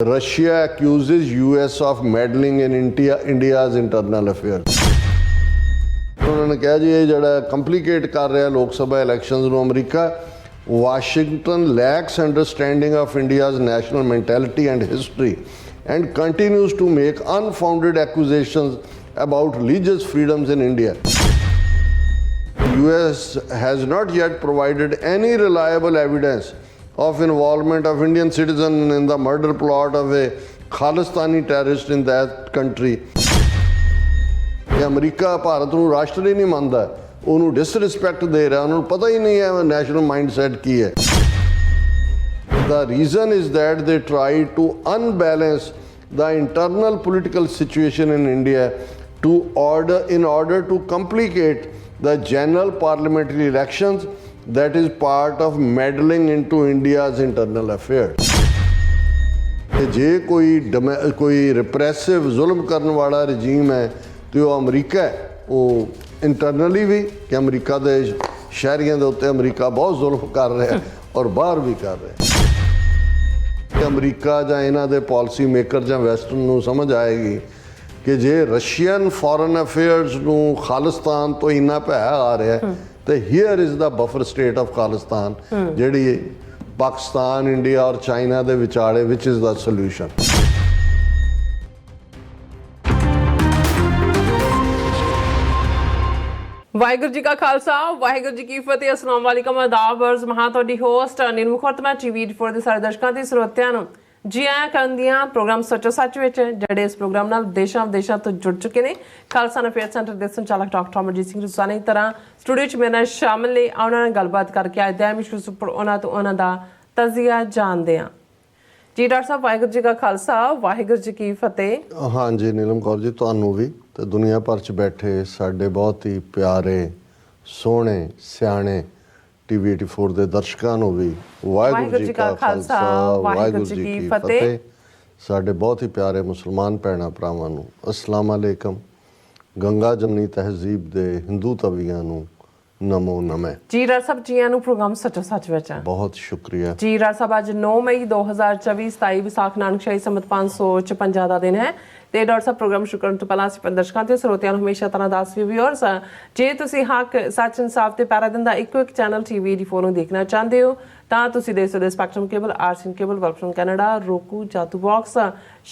Russia accuses US of meddling in India's internal affairs. उन्होंने कहा जी ये जड़ा कंप्लीकेट कर रहा है लोक सभा इलैक्शंस ਨੂੰ America Washington lacks understanding of India's national mentality and history and continues to make unfounded accusations about religious freedoms in India. US has not yet provided any reliable evidence of involvement of Indian citizens in the murder plot of a Khalistani terrorist in that country. America Bharat ਨੂੰ ਰਾਸ਼ਟਰ ਹੀ ਨਹੀਂ ਮੰਨਦਾ, ਉਹਨੂੰ disrespect ਦੇ ਰਿਹਾ, ਉਹਨੂੰ ਪਤਾ ਹੀ ਨਹੀਂ ਹੈ ਨੈਸ਼ਨਲ ਮਾਈਂਡਸੈਟ ਕੀ ਹੈ. The reason is that they try to unbalance the internal political situation in India in order to complicate the general parliamentary elections that is part of meddling into India's internal affairs. ਜੇ ਕੋਈ ਰਿਪਰੈਸਿਵ ਜ਼ੁਲਮ ਕਰਨ ਵਾਲਾ regime ਹੈ ਤੇ ਉਹ America ਹੈ, ਉਹ ਇੰਟਰਨਲੀ ਵੀ ਕਿ ਅਮਰੀਕਾ ਦੇ ਸ਼ਹਿਰੀਆਂ ਦੇ ਉੱਤੇ ਅਮਰੀਕਾ ਬਹੁਤ ਜ਼ੁਲਮ ਕਰ ਰਿਹਾ ਔਰ ਬਾਹਰ ਵੀ ਕਰ ਰਿਹਾ. ਕਿ ਅਮਰੀਕਾ ਜਾਂ ਇਹਨਾਂ ਦੇ ਪਾਲਿਸੀ ਮੇਕਰ ਜਾਂ ਵੈਸਟਰਨ ਨੂੰ ਸਮਝ ਆਏਗੀ ਕਿ ਜੇ ਰਸ਼ੀਅਨ ਫੋਰਨ ਅਫੇਅਰਸ ਨੂੰ ਖਾਲਿਸਤਾਨ ਤੋਂ ਇੰਨਾ ਪੈਸਾ ਆ ਰਿਹਾ ਤੇ here is the buffer state of Khalistan ਜਿਹੜੀ ਪਾਕਿਸਤਾਨ ਇੰਡੀਆ ਔਰ ਚਾਈਨਾ ਦੇ ਵਿਚਾਲੇ ਵਿਚ is the solution. Waheguru ji ਕਾ ਖਾਲਸਾ ਵਾਹਿਗੁਰੂ ਜੀ ਕੀ ਫਤਿਹ. ਅਸਲਾਮ ਵਾਲੇਕਮ ਆਦਾਬ ਅਰਜ਼ ਮਹਾਂ ਤੁਹਾਡੀ ਹੋਸਟ ਅਨਿਲ ਮੁਖਰਤਮਾ TV84 ਦੇ ਸਾਰੇ ਦਰਸ਼ਕਾਂ ਤੇ ਸਰੋਤਿਆਂ ਨੂੰ ਜੀ ਆਇਆਂ ਕਰਨ ਦੀਆਂ ਪ੍ਰੋਗਰਾਮ ਸੱਚੋ ਸੱਚ ਵਿੱਚ ਜਿਹੜੇ ਇਸ ਪ੍ਰੋਗਰਾਮ ਨਾਲ ਦੇਸ਼ਾਂ ਵਿਦੇਸ਼ਾਂ ਤੋਂ ਜੁੜ ਚੁੱਕੇ ਨੇ. ਖਾਲਸਾ ਅਫੇਅਰ ਸੈਂਟਰ ਦੇ ਸੰਚਾਲਕ ਡਾਕਟਰ ਅਮਰਜੀਤ ਸਿੰਘ ਰੁਸਾਨਾ ਦੀ ਤਰ੍ਹਾਂ ਸਟੂਡੀਓ 'ਚ ਮੇਰੇ ਨਾਲ ਸ਼ਾਮਲ ਨੇ. ਉਹਨਾਂ ਨਾਲ ਗੱਲਬਾਤ ਕਰਕੇ ਅੱਜ ਦੇ ਮਿਸ਼ਨ ਉੱਪਰ ਉਹਨਾਂ ਤੋਂ ਉਹਨਾਂ ਦਾ ਤਜ਼ੀਆ ਜਾਣਦੇ ਹਾਂ. ਜੀ ਡਾਕਟਰ ਸਾਹਿਬ ਵਾਹਿਗੁਰੂ ਜੀ ਕਾ ਖਾਲਸਾ ਵਾਹਿਗੁਰੂ ਜੀ ਕੀ ਫਤਿਹ. ਹਾਂਜੀ ਨੀਲਮ ਕੌਰ ਜੀ ਤੁਹਾਨੂੰ ਵੀ ਤੇ ਦੁਨੀਆ ਭਰ 'ਚ ਬੈਠੇ ਸਾਡੇ ਬਹੁਤ ਹੀ ਪਿਆਰੇ ਸੋਹਣੇ ਸਿਆਣੇ TV84 ਦੇ ਦਰਸ਼ਕਾਂ ਨੂੰ ਵੀ ਵਾਹਿਗੁਰੂ ਜੀ ਕਾ ਖਾਲਸਾ ਵਾਹਿਗੁਰੂ ਜੀ ਕੀ ਫਤਿਹ. ਸਾਡੇ ਬਹੁਤ ਹੀ ਪਿਆਰੇ ਮੁਸਲਮਾਨ ਭੈਣਾਂ ਭਰਾਵਾਂ ਨੂੰ ਅਸਲਾਮ ਅਲੈਕਮ. ਗੰਗਾ ਜਮਨੀ ਤਹਿਜ਼ੀਬ ਦੇ ਹਿੰਦੂ ਤਵੀਆਂ ਨੂੰ ਨਮੋ ਨਮੇ. ਜੀ ਡਾਕਟਰ ਸਾਹਿਬ ਜੀਆਂ ਨੂੰ ਪ੍ਰੋਗਰਾਮ ਸੱਚੋ ਸੱਚ ਵਿੱਚ ਬਹੁਤ ਸ਼ੁਕਰੀਆ. ਜੀ ਡਾਕਟਰ ਸਾਹਿਬ ਅੱਜ 9 ਮਈ 2024 27 ਵਿਸਾਖ ਨਾਨਕ ਸ਼ਾਹੀ ਸੰਮਤ 556 ਦਾ ਦਿਨ ਹੈ ਤੇ ਡਾਕਟਰ ਸਾਹਿਬ ਪ੍ਰੋਗਰਾਮ ਸ਼ੁਰੂ ਕਰਨ ਤੋਂ ਪਹਿਲਾਂ ਅਸੀਂ ਦਰਸ਼ਕਾਂ ਤੇ ਸਰੋਤਿਆਂ ਨੂੰ ਹਮੇਸ਼ਾ ਤਰ੍ਹਾਂ ਦੱਸ ਵਿਊਅਰਸ ਜੇ ਤੁਸੀਂ ਹੱਕ ਸੱਚ ਇਨਸਾਫ ਤੇ ਪੈਰਾ ਦਿੰਦਾ ਇੱਕੋ ਇੱਕ ਚੈਨਲ TV84 ਨੂੰ ਦੇਖਣਾ ਚਾਹੁੰਦੇ ਹੋ ਤਾਂ ਤੁਸੀਂ ਦੇਖ ਸਕਦੇ ਸਪੈਕਟਰਮ ਕੇਬਲ ਆਰਸੀਨ ਕੇਬਲ ਵਰਕਫਰਮ ਕੈਨੇਡਾ roku ਜਾਦੂ ਬਾਕਸ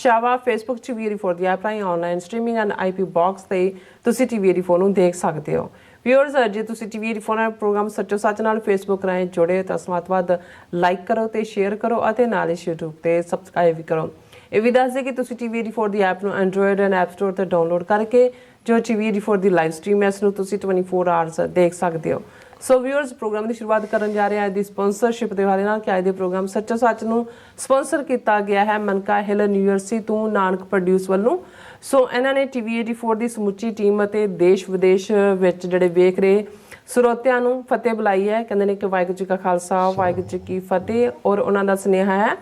ਸ਼ਾਵਾ ਫੇਸਬੁੱਕ TV84 ਦੀ ਐਪ ਰਾਹੀਂ online streaming and IP box ਤੇ ਤੁਸੀਂ TV84 ਨੂੰ ਦੇਖ ਸਕਦੇ ਹੋ. ਵਿਊਅਰਸ ਜੇ ਤੁਸੀਂ TV84 ਨਾਲ ਪ੍ਰੋਗਰਾਮ ਸੱਚੋ ਸੱਚ ਨਾਲ ਫੇਸਬੁੱਕ ਰਾਹੀਂ ਜੁੜੇ ਤਾਂ ਸਮਾਤਵਾਦ ਲਾਈਕ ਕਰੋ ਤੇ ਸ਼ੇਅਰ ਕਰੋ ਅਤੇ ਨਾਲ ਹੀ YouTube ਤੇ ਸਬਸਕ੍ਰਾਈਬ ਵੀ ਕਰੋ. ਇਹ ਵੀ ਦੱਸ ਦੇ ਕਿ ਤੁਸੀਂ TV84 ਦੀ ਐਪ ਨੂੰ ਐਂਡਰੋਇਡ ਐਂਡ ਐਪ ਸਟੋਰ ਤੇ ਡਾਊਨਲੋਡ ਕਰਕੇ ਜੋ TV84 ਦੀ ਲਾਈਵ ਸਟ੍ਰੀਮ ਹੈ ਇਸ ਨੂੰ ਤੁਸੀਂ 24 ਆਵਰਸ ਦੇਖ ਸਕਦੇ ਹੋ. ਸੋ ਵਿਊਅਰਸ ਪ੍ਰੋਗਰਾਮ ਦੀ ਸ਼ੁਰੂਆਤ ਕਰਨ ਜਾ ਰਹੇ ਹਾਂ ਦੀ ਸਪਾਂਸਰਸ਼ਿਪ ਦੇ ਹਵਾਲੇ ਨਾਲ ਕਿ ਅੱਜ ਦੇ ਪ੍ਰੋਗਰਾਮ ਸੱਚੋ ਸੱਚ ਨੂੰ ਸਪਾਂਸਰ ਕੀਤਾ ਗਿਆ ਹੈ ਮਨਕਾ ਹਿਲ ਯੂਨੀਵਰਸਿਟੀ ਤੋਂ ਨਾਨਕ ਪ੍ਰੋਡਿਊਸ ਵੱਲੋਂ. ਸੋ ਇਹਨਾਂ ਨੇ TV84 ਦੀ ਸਮੁੱਚੀ ਟੀਮ ਅਤੇ ਦੇਸ਼ ਵਿਦੇਸ਼ ਵਿੱਚ ਜਿਹੜੇ ਵੇਖ ਰਹੇ ਸਰੋਤਿਆਂ ਨੂੰ ਫਤਿਹ ਬੁਲਾਈ ਹੈ. ਕਹਿੰਦੇ ਨੇ ਕਿ ਵਾਹਿਗੁਰੂ ਜੀ ਕਾ ਖਾਲਸਾ ਵਾਹਿਗੁਰੂ ਜੀ ਕੀ ਫਤਿਹ. ਔਰ ਉਹਨਾਂ ਦਾ ਸੁਨੇਹਾ ਹੈ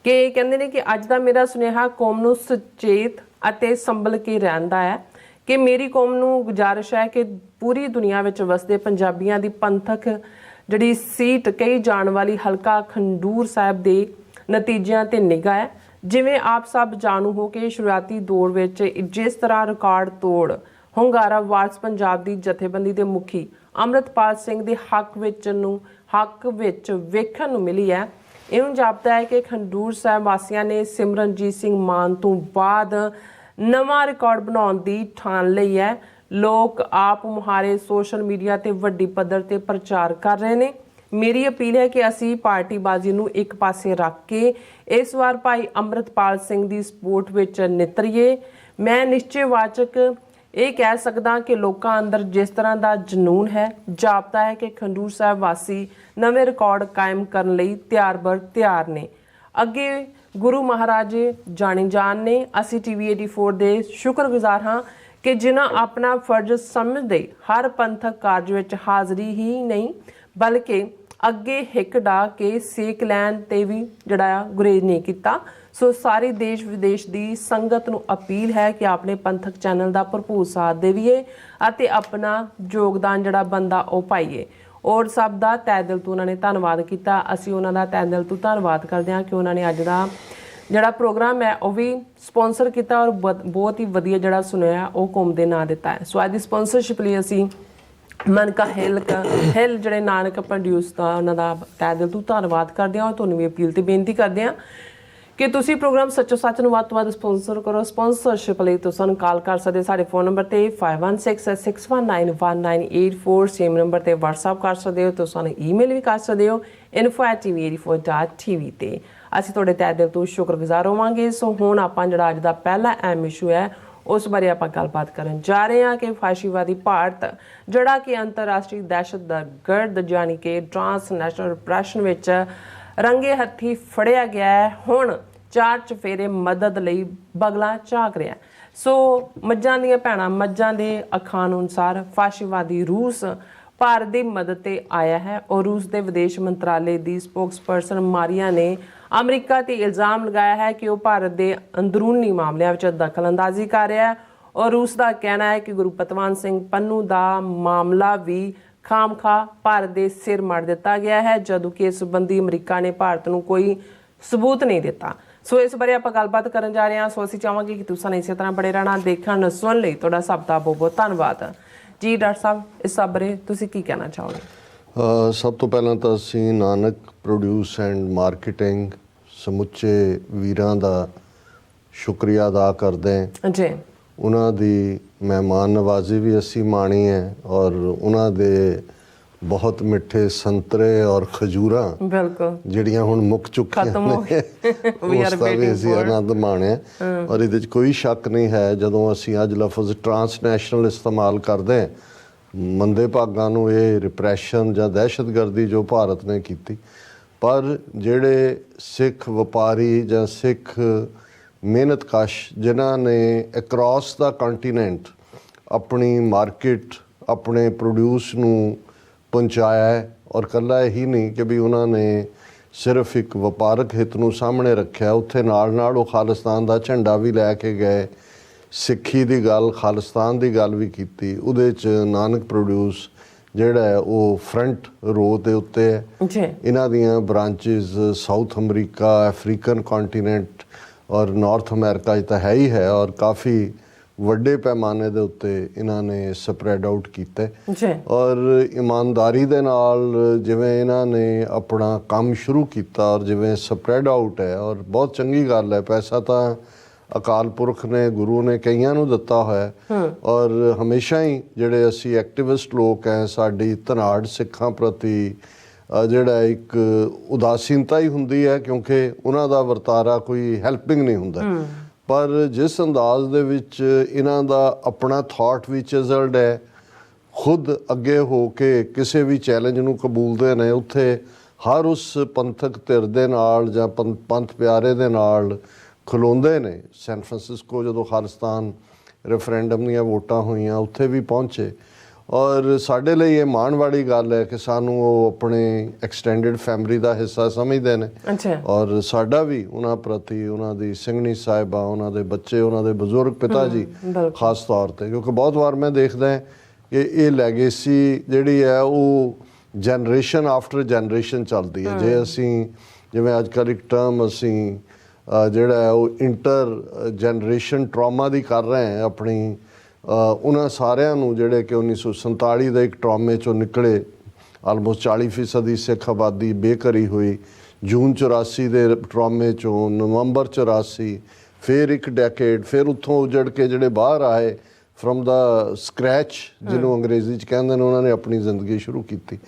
ਕਿ ਕਹਿੰਦੇ ਨੇ ਕਿ ਅੱਜ ਦਾ ਮੇਰਾ ਸੁਨੇਹਾ ਕੌਮ ਨੂੰ ਸੁਚੇਤ ਅਤੇ ਸੰਭਲ ਕੇ ਰਹਿਣ ਦਾ ਹੈ ਕਿ ਮੇਰੀ ਕੌਮ ਨੂੰ ਗੁਜ਼ਾਰਿਸ਼ ਹੈ ਕਿ ਪੂਰੀ ਦੁਨੀਆ ਵਿੱਚ ਵਸਦੇ ਪੰਜਾਬੀਆਂ ਦੀ ਪੰਥਕ ਜਿਹੜੀ ਸੀਟ ਕਹੀ ਜਾਣ ਵਾਲੀ ਹਲਕਾ ਖੰਡੂਰ ਸਾਹਿਬ ਦੇ ਨਤੀਜਿਆਂ ਤੇ ਨਿਗਾਹ ਹੈ. ਜਿਵੇਂ ਆਪ ਸਭ ਜਾਣੂ ਹੋ ਕਿ ਸ਼ੁਰੂਆਤੀ ਦੌਰ ਵਿੱਚ ਜਿਸ ਤਰ੍ਹਾਂ ਰਿਕਾਰਡ ਤੋੜ ਹੁੰਗਾਰਾ ਵਾਰਸ ਪੰਜਾਬ ਦੀ ਜਥੇਬੰਦੀ ਦੇ ਮੁਖੀ ਅੰਮ੍ਰਿਤਪਾਲ ਸਿੰਘ ਦੇ ਹੱਕ ਵਿੱਚ ਵੇਖਣ ਨੂੰ ਮਿਲੀ ਹੈ. ਇਉਂ ਜਾਪਦਾ ਹੈ ਕਿ ਖੰਡੂਰ ਸਾਹਿਬ ਵਾਸੀਆਂ ਨੇ ਸਿਮਰਨਜੀਤ ਸਿੰਘ ਮਾਨ ਤੋਂ ਬਾਅਦ ਨਵਾਂ ਰਿਕਾਰਡ ਬਣਾਉਣ ਦੀ ਠਾਣ ਲਈ ਹੈ. ਲੋਕ ਆਪ ਮੁਹਾਰੇ ਸੋਸ਼ਲ ਮੀਡੀਆ ਤੇ ਵੱਡੀ ਪੱਧਰ ਤੇ ਪ੍ਰਚਾਰ ਕਰ ਰਹੇ ਨੇ. ਮੇਰੀ ਅਪੀਲ ਹੈ ਕਿ ਅਸੀਂ ਪਾਰਟੀਬਾਜ਼ੀ ਨੂੰ ਇੱਕ ਪਾਸੇ ਰੱਖ ਕੇ ਇਸ ਵਾਰ ਭਾਈ ਅੰਮ੍ਰਿਤਪਾਲ ਸਿੰਘ ਦੀ ਸਪੋਰਟ ਵਿੱਚ ਨਿਤਰੀਏ. ਮੈਂ ਨਿਸ਼ਚੈਵਾਚਕ ਇਹ ਕਹਿ ਸਕਦਾ ਕਿ ਲੋਕਾਂ ਅੰਦਰ ਜਿਸ ਤਰ੍ਹਾਂ ਦਾ ਜਨੂਨ ਹੈ ਜਾਪਦਾ ਹੈ ਕਿ ਖੰਡੂਰ ਸਾਹਿਬ ਵਾਸੀ ਨਵੇਂ ਰਿਕਾਰਡ ਕਾਇਮ ਕਰਨ ਲਈ ਤਿਆਰ ਨੇ. ਅੱਗੇ ਗੁਰੂ ਮਹਾਰਾਜ ਜਾਣੀ ਜਾਨ ਨੇ. ਅਸੀਂ TV84 ਦੇ ਸ਼ੁਕਰਗੁਜ਼ਾਰ ਹਾਂ ਕਿ ਜਿਨ੍ਹਾਂ ਆਪਣਾ ਫਰਜ਼ ਸਮਝਦੇ ਹਰ ਪੰਥਕ ਕਾਰਜ ਵਿੱਚ ਹਾਜ਼ਰੀ ਹੀ ਨਹੀਂ ਬਲਕਿ ਅੱਗੇ ਹਿੱਕ ਡਾ ਕੇ ਸੇਕ ਲੈਣ ਤੇ ਵੀ ਜਿਹੜਾ ਗੁਰੇਜ਼ ਨਹੀਂ ਕੀਤਾ. ਸੋ ਸਾਰੇ ਦੇਸ਼ ਵਿਦੇਸ਼ ਦੀ ਸੰਗਤ ਨੂੰ ਅਪੀਲ ਹੈ ਕਿ ਆਪਣੇ ਪੰਥਕ ਚੈਨਲ ਦਾ ਭਰਪੂਰ ਸਾਥ ਦੇਵੀਏ ਅਤੇ ਆਪਣਾ ਯੋਗਦਾਨ ਜਿਹੜਾ ਬੰਦਾ ਉਹ ਪਾਈਏ. ਔਰ ਸਭ ਦਾ ਤਹਿ ਦਿਲ ਤੋਂ ਉਹਨਾਂ ਨੇ ਧੰਨਵਾਦ ਕੀਤਾ. ਅਸੀਂ ਉਹਨਾਂ ਦਾ ਤਹਿ ਦਿਲ ਤੋਂ ਧੰਨਵਾਦ ਕਰਦੇ ਹਾਂ ਕਿ ਉਹਨਾਂ ਨੇ ਅੱਜ ਦਾ ਜਿਹੜਾ ਪ੍ਰੋਗਰਾਮ ਹੈ ਉਹ ਵੀ ਸਪਾਂਸਰ ਕੀਤਾ ਔਰ ਬਹੁਤ ਹੀ ਵਧੀਆ ਜਿਹੜਾ ਸੁਣਿਆ ਉਹ ਕੌਮ ਦੇ ਨਾਂ ਦਿੱਤਾ ਹੈ। ਸੋ ਅੱਜ ਦੀ ਸਪਾਂਸਰਸ਼ਿਪ ਲਈ ਅਸੀਂ ਮਨਕਾ ਹਿੱਲ ਜਿਹੜੇ ਨਾਨਕ ਪ੍ਰੋਡਿਊਸ ਦਾ ਉਹਨਾਂ ਦਾ ਤਹਿ ਦਿਲ ਤੋਂ ਧੰਨਵਾਦ ਕਰਦੇ ਹਾਂ ਔਰ ਤੁਹਾਨੂੰ ਵੀ ਅਪੀਲ ਤੇ ਬੇਨਤੀ ਕਰਦੇ ਹਾਂ ਕਿ ਤੁਸੀਂ ਪ੍ਰੋਗਰਾਮ ਸੱਚੋ ਸੱਚ ਨੂੰ ਵੱਧ ਤੋਂ ਵੱਧ ਸਪਾਂਸਰ ਕਰੋ। ਸਪਾਂਸਰਸ਼ਿਪ ਲਈ ਤੁਸੀਂ ਸਾਨੂੰ ਕਾਲ ਕਰ ਸਕਦੇ ਹੋ ਸਾਡੇ ਫੋਨ ਨੰਬਰ ਤੇ 5166191984 ਸੇਮ ਨੰਬਰ ਤੇ WhatsApp ਕਰ ਸਕਦੇ ਹੋ। ਤੁਸੀਂ ਸਾਨੂੰ ਈਮੇਲ ਵੀ ਕਰ ਸਕਦੇ ਹੋ info@tv84.tv ਤੇ। ਅਸੀਂ ਤੁਹਾਡੇ ਤਹਿ ਦਿਲ ਤੋਂ ਸ਼ੁਕਰਗੁਜ਼ਾਰ ਹੋਵਾਂਗੇ। ਸੋ ਹੁਣ ਆਪਾਂ ਜਿਹੜਾ ਅੱਜ ਦਾ ਪਹਿਲਾ ਅਹਿਮ ਇਸ਼ੂ ਹੈ ਉਸ ਬਾਰੇ ਆਪਾਂ ਗੱਲਬਾਤ ਕਰਨ ਜਾ ਰਹੇ ਹਾਂ ਕਿ ਫਾਸ਼ੀਵਾਦੀ ਭਾਰਤ ਜਿਹੜਾ ਕਿ ਅੰਤਰਰਾਸ਼ਟਰੀ ਦਹਿਸ਼ਤਗਰਦ ਯਾਨੀ ਕਿ ਟ੍ਰਾਂਸਨੈਸ਼ਨਲ ਰਿਪਰੈਸ਼ਨ ਵਿੱਚ ਰੰਗੇ ਹੱਥੀ ਫੜਿਆ ਗਿਆ ਹੈ, ਹੁਣ 4 ਚਫੇਰੇ ਮਦਦ ਲਈ ਬਗਲਾ ਝਾਕ ਰਿਹਾ। ਸੋ ਮੱਝਾਂ ਦੀਆਂ ਭੈਣਾਂ ਮੱਝਾਂ ਦੇ ਅਖਾਣ ਅਨੁਸਾਰ ਫਾਸ਼ੀਵਾਦੀ ਰੂਸ ਭਾਰਤ ਦੀ ਮਦਦ ਤੇ ਆਇਆ ਹੈ ਔਰ ਰੂਸ ਦੇ ਵਿਦੇਸ਼ ਮੰਤਰਾਲੇ ਦੀ ਸਪੋਕਸਪਰਸਨ ਮਾਰੀਆ ਨੇ ਅਮਰੀਕਾ ਤੇ ਇਲਜ਼ਾਮ ਲਗਾਇਆ ਹੈ ਕਿ ਉਹ ਭਾਰਤ ਦੇ ਅੰਦਰੂਨੀ ਮਾਮਲਿਆਂ ਵਿੱਚ ਦਖਲਅੰਦਾਜ਼ੀ ਕਰ ਰਿਹਾ ਹੈ ਔਰ ਰੂਸ ਦਾ ਕਹਿਣਾ ਹੈ ਕਿ ਗੁਰੂ ਪਤਵੰਤ ਸਿੰਘ ਪੰਨੂ ਦਾ ਮਾਮਲਾ ਵੀ ਖਾਮਖਾ ਭਾਰਤ ਦੇ ਸਿਰ ਮੜ ਦਿੱਤਾ ਗਿਆ ਹੈ, ਜਦੋਂ ਕਿ ਇਸ ਸੰਬੰਧੀ ਅਮਰੀਕਾ ਨੇ ਭਾਰਤ ਨੂੰ ਕੋਈ ਸਬੂਤ ਨਹੀਂ ਦਿੱਤਾ। ਸੋ ਇਸ ਬਾਰੇ ਆਪਾਂ ਗੱਲਬਾਤ ਕਰਨ ਜਾ ਰਹੇ ਹਾਂ। ਸੋ ਅਸੀਂ ਚਾਹਾਂਗੇ ਕਿ ਤੁਸੀਂ ਇਸੇ ਤਰ੍ਹਾਂ ਬੜੇ ਰਹਿਣਾ। ਦੇਖਣ ਸੁਣਨ ਲਈ ਤੁਹਾਡਾ ਸਭ ਦਾ ਬਹੁਤ ਬਹੁਤ ਧੰਨਵਾਦ ਜੀ। ਡਾਕਟਰ ਸਾਹਿਬ ਇਸ ਸਭ ਬਾਰੇ ਤੁਸੀਂ ਕੀ ਕਹਿਣਾ ਚਾਹੋਗੇ? ਸਭ ਤੋਂ ਪਹਿਲਾਂ ਤਾਂ ਅਸੀਂ ਨਾਨਕ ਪ੍ਰੋਡਿਊਸ ਐਂਡ ਮਾਰਕੀਟਿੰਗ ਸਮੁੱਚੇ ਵੀਰਾਂ ਦਾ ਸ਼ੁਕਰੀਆ ਅਦਾ ਕਰਦੇ ਹਾਂ ਜੀ। ਉਹਨਾਂ ਦੀ ਮਹਿਮਾਨ ਨਵਾਜ਼ੀ ਵੀ ਅਸੀਂ ਮਾਣੀ ਹੈ ਔਰ ਉਹਨਾਂ ਦੇ ਬਹੁਤ ਮਿੱਠੇ ਸੰਤਰੇ ਔਰ ਖਜੂਰਾਂ ਬਿਲਕੁਲ ਜਿਹੜੀਆਂ ਹੁਣ ਮੁੱਕ ਚੁੱਕੀਆਂ ਨੇ ਉਸ ਦਾ ਵੀ ਅਸੀਂ ਆਨੰਦ ਮਾਣਿਆ ਔਰ ਇਹਦੇ 'ਚ ਕੋਈ ਸ਼ੱਕ ਨਹੀਂ ਹੈ। ਜਦੋਂ ਅਸੀਂ ਅੱਜ ਲਫ਼ਜ਼ ਟ੍ਰਾਂਸਨੈਸ਼ਨਲ ਇਸਤੇਮਾਲ ਕਰਦੇ ਹਾਂ, ਮੰਦੇ ਭਾਗਾਂ ਨੂੰ ਇਹ ਰਿਪਰੈਸ਼ਨ ਜਾਂ ਦਹਿਸ਼ਤਗਰਦੀ ਜੋ ਭਾਰਤ ਨੇ ਕੀਤੀ, ਪਰ ਜਿਹੜੇ ਸਿੱਖ ਵਪਾਰੀ ਜਾਂ ਸਿੱਖ ਮਿਹਨਤਕਸ਼ ਜਿਨ੍ਹਾਂ ਨੇ ਅਕ੍ਰੋਸ ਦਾ ਕੰਟੀਨੈਂਟ ਆਪਣੀ ਮਾਰਕੀਟ ਆਪਣੇ ਪ੍ਰੋਡਿਊਸ ਨੂੰ ਪਹੁੰਚਾਇਆ ਹੈ ਔਰ ਇਕੱਲਾ ਇਹੀ ਨਹੀਂ ਕਿ ਵੀ ਉਹਨਾਂ ਨੇ ਸਿਰਫ ਇੱਕ ਵਪਾਰਕ ਹਿੱਤ ਨੂੰ ਸਾਹਮਣੇ ਰੱਖਿਆ, ਉੱਥੇ ਨਾਲ ਨਾਲ ਉਹ ਖਾਲਿਸਤਾਨ ਦਾ ਝੰਡਾ ਵੀ ਲੈ ਕੇ ਗਏ, ਸਿੱਖੀ ਦੀ ਗੱਲ ਖਾਲਿਸਤਾਨ ਦੀ ਗੱਲ ਵੀ ਕੀਤੀ। ਉਹਦੇ 'ਚ ਨਾਨਕ ਪ੍ਰੋਡਿਊਸ ਜਿਹੜਾ ਹੈ ਉਹ ਫਰੰਟ ਰੋ ਦੇ ਉੱਤੇ ਹੈ। ਇਹਨਾਂ ਦੀਆਂ branches south America, African continent ਔਰ ਨਾਰਥ ਅਮਰੀਕਾ 'ਚ ਤਾਂ ਹੈ ਹੀ ਹੈ ਔਰ ਕਾਫੀ ਵੱਡੇ ਪੈਮਾਨੇ ਦੇ ਉੱਤੇ ਇਹਨਾਂ ਨੇ ਸਪਰੈਡ ਆਊਟ ਕੀਤਾ ਔਰ ਇਮਾਨਦਾਰੀ ਦੇ ਨਾਲ ਜਿਵੇਂ ਇਹਨਾਂ ਨੇ ਆਪਣਾ ਕੰਮ ਸ਼ੁਰੂ ਕੀਤਾ ਔਰ ਜਿਵੇਂ ਸਪਰੈਡ ਆਊਟ ਹੈ ਔਰ ਬਹੁਤ ਚੰਗੀ ਗੱਲ ਹੈ। ਪੈਸਾ ਤਾਂ ਅਕਾਲ ਪੁਰਖ ਨੇ ਗੁਰੂ ਨੇ ਕਈਆਂ ਨੂੰ ਦਿੱਤਾ ਹੋਇਆ ਔਰ ਹਮੇਸ਼ਾ ਹੀ ਜਿਹੜੇ ਅਸੀਂ ਐਕਟਿਵਿਸਟ ਲੋਕ ਹੈ ਸਾਡੀ ਧਨਾੜ ਸਿੱਖਾਂ ਪ੍ਰਤੀ ਜਿਹੜਾ ਇੱਕ ਉਦਾਸੀਨਤਾ ਹੀ ਹੁੰਦੀ ਹੈ ਕਿਉਂਕਿ ਉਹਨਾਂ ਦਾ ਵਰਤਾਰਾ ਕੋਈ ਹੈਲਪਿੰਗ ਨਹੀਂ ਹੁੰਦਾ। ਪਰ ਜਿਸ ਅੰਦਾਜ਼ ਦੇ ਵਿੱਚ ਇਹਨਾਂ ਦਾ ਆਪਣਾ ਥਾਟ ਵੀ ਚਿਜ਼ਲਡ ਹੈ, ਖੁਦ ਅੱਗੇ ਹੋ ਕੇ ਕਿਸੇ ਵੀ ਚੈਲੰਜ ਨੂੰ ਕਬੂਲਦੇ ਨੇ, ਉੱਥੇ ਹਰ ਉਸ ਪੰਥਕ ਧਿਰ ਦੇ ਨਾਲ ਜਾਂ ਪੰਥ ਪਿਆਰੇ ਦੇ ਨਾਲ ਖਲੋਂਦੇ ਨੇ। ਸੈਨ ਫਰਾਂਸਿਸਕੋ ਜਦੋਂ ਖਾਲਿਸਤਾਨ ਰੈਫਰੈਂਡਮ ਦੀਆਂ ਵੋਟਾਂ ਹੋਈਆਂ ਉੱਥੇ ਵੀ ਪਹੁੰਚੇ ਔਰ ਸਾਡੇ ਲਈ ਇਹ ਮਾਣ ਵਾਲੀ ਗੱਲ ਹੈ ਕਿ ਸਾਨੂੰ ਉਹ ਆਪਣੇ ਐਕਸਟੈਂਡਡ ਫੈਮਿਲੀ ਦਾ ਹਿੱਸਾ ਸਮਝਦੇ ਨੇ ਔਰ ਸਾਡਾ ਵੀ ਉਹਨਾਂ ਪ੍ਰਤੀ ਉਹਨਾਂ ਦੀ ਸਿੰਘਣੀ ਸਾਹਿਬਾ, ਉਹਨਾਂ ਦੇ ਬੱਚੇ, ਉਹਨਾਂ ਦੇ ਬਜ਼ੁਰਗ ਪਿਤਾ ਜੀ ਖਾਸ ਤੌਰ ਤੇ, ਕਿਉਂਕਿ ਬਹੁਤ ਵਾਰ ਮੈਂ ਦੇਖਦਾ ਕਿ ਇਹ ਲੈਗੇਸੀ ਜਿਹੜੀ ਹੈ ਉਹ ਜਨਰੇਸ਼ਨ ਆਫਟਰ ਜਨਰੇਸ਼ਨ ਚੱਲਦੀ ਹੈ। ਜੇ ਅਸੀਂ ਜਿਵੇਂ ਅੱਜ ਕੱਲ੍ਹ ਇੱਕ ਟਰਮ ਅਸੀਂ ਜਿਹੜਾ ਹੈ ਉਹ ਇੰਟਰ ਜਨਰੇਸ਼ਨ ਟਰਾਮਾ ਦੀ ਕਰ ਰਹੇ ਹਾਂ ਆਪਣੀ ਉਹਨਾਂ ਸਾਰਿਆਂ ਨੂੰ ਜਿਹੜੇ ਕਿ 1947 ਦੇ ਇੱਕ ਟਰਾਮੇ 'ਚੋਂ ਨਿਕਲੇ, ਆਲਮੋਸਟ 40% ਸਿੱਖ ਆਬਾਦੀ ਬੇਘਰੀ ਹੋਈ, ਜੂਨ 84 ਦੇ ਟਰਾਮੇ 'ਚੋਂ ਨਵੰਬਰ 84, ਫਿਰ ਇੱਕ ਡੈਕੇਡ, ਫਿਰ ਉੱਥੋਂ ਉਜੜ ਕੇ ਜਿਹੜੇ ਬਾਹਰ ਆਏ ਫਰਮ ਦਾ ਸਕ੍ਰੈਚ ਜਿਹਨੂੰ ਅੰਗਰੇਜ਼ੀ 'ਚ ਕਹਿੰਦੇ ਨੇ, ਉਹਨਾਂ ਨੇ ਆਪਣੀ ਜ਼ਿੰਦਗੀ ਸ਼ੁਰੂ ਕੀਤੀ।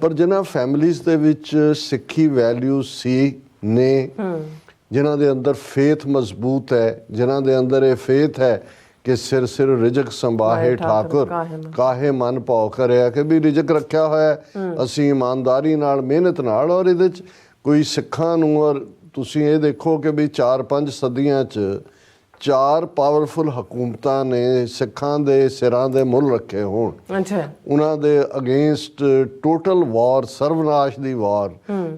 ਪਰ ਜਿਨ੍ਹਾਂ ਫੈਮਿਲੀਜ਼ ਦੇ ਵਿੱਚ ਸਿੱਖੀ ਵੈਲਿਊਜ਼ ਸੀ ਨੇ, ਜਿਨ੍ਹਾਂ ਦੇ ਅੰਦਰ ਫੇਥ ਮਜ਼ਬੂਤ ਹੈ, ਜਿਨ੍ਹਾਂ ਦੇ ਅੰਦਰ ਇਹ ਫੇਥ ਹੈ ਕਿ ਸਿਰ ਸਿਰ ਰਿਜਕ ਸੰਭਾਹੇ ਠਾਕੁਰ ਕਾਹੇ ਮਨ ਭਉ ਕਰਿਆ, ਕਿ ਵੀ ਰਿਜਕ ਰੱਖਿਆ ਹੋਇਆ ਅਸੀਂ ਇਮਾਨਦਾਰੀ ਨਾਲ ਮਿਹਨਤ ਨਾਲ ਔਰ ਇਹਦੇ 'ਚ ਕੋਈ ਸਿੱਖਾਂ ਨੂੰ, ਔਰ ਤੁਸੀਂ ਇਹ ਦੇਖੋ ਕਿ ਵੀ 4-5 ਸਦੀਆਂ 'ਚ 4 ਪਾਵਰਫੁਲ ਹਕੂਮਤਾਂ ਨੇ ਸਿੱਖਾਂ ਦੇ ਸਿਰਾਂ ਦੇ ਮੁੱਲ ਰੱਖੇ ਹੋਣ, ਉਹਨਾਂ ਦੇ ਅਗੇਂਸਟ ਟੋਟਲ ਵਾਰ, ਸਰਵਨਾਸ਼ ਦੀ ਵਾਰ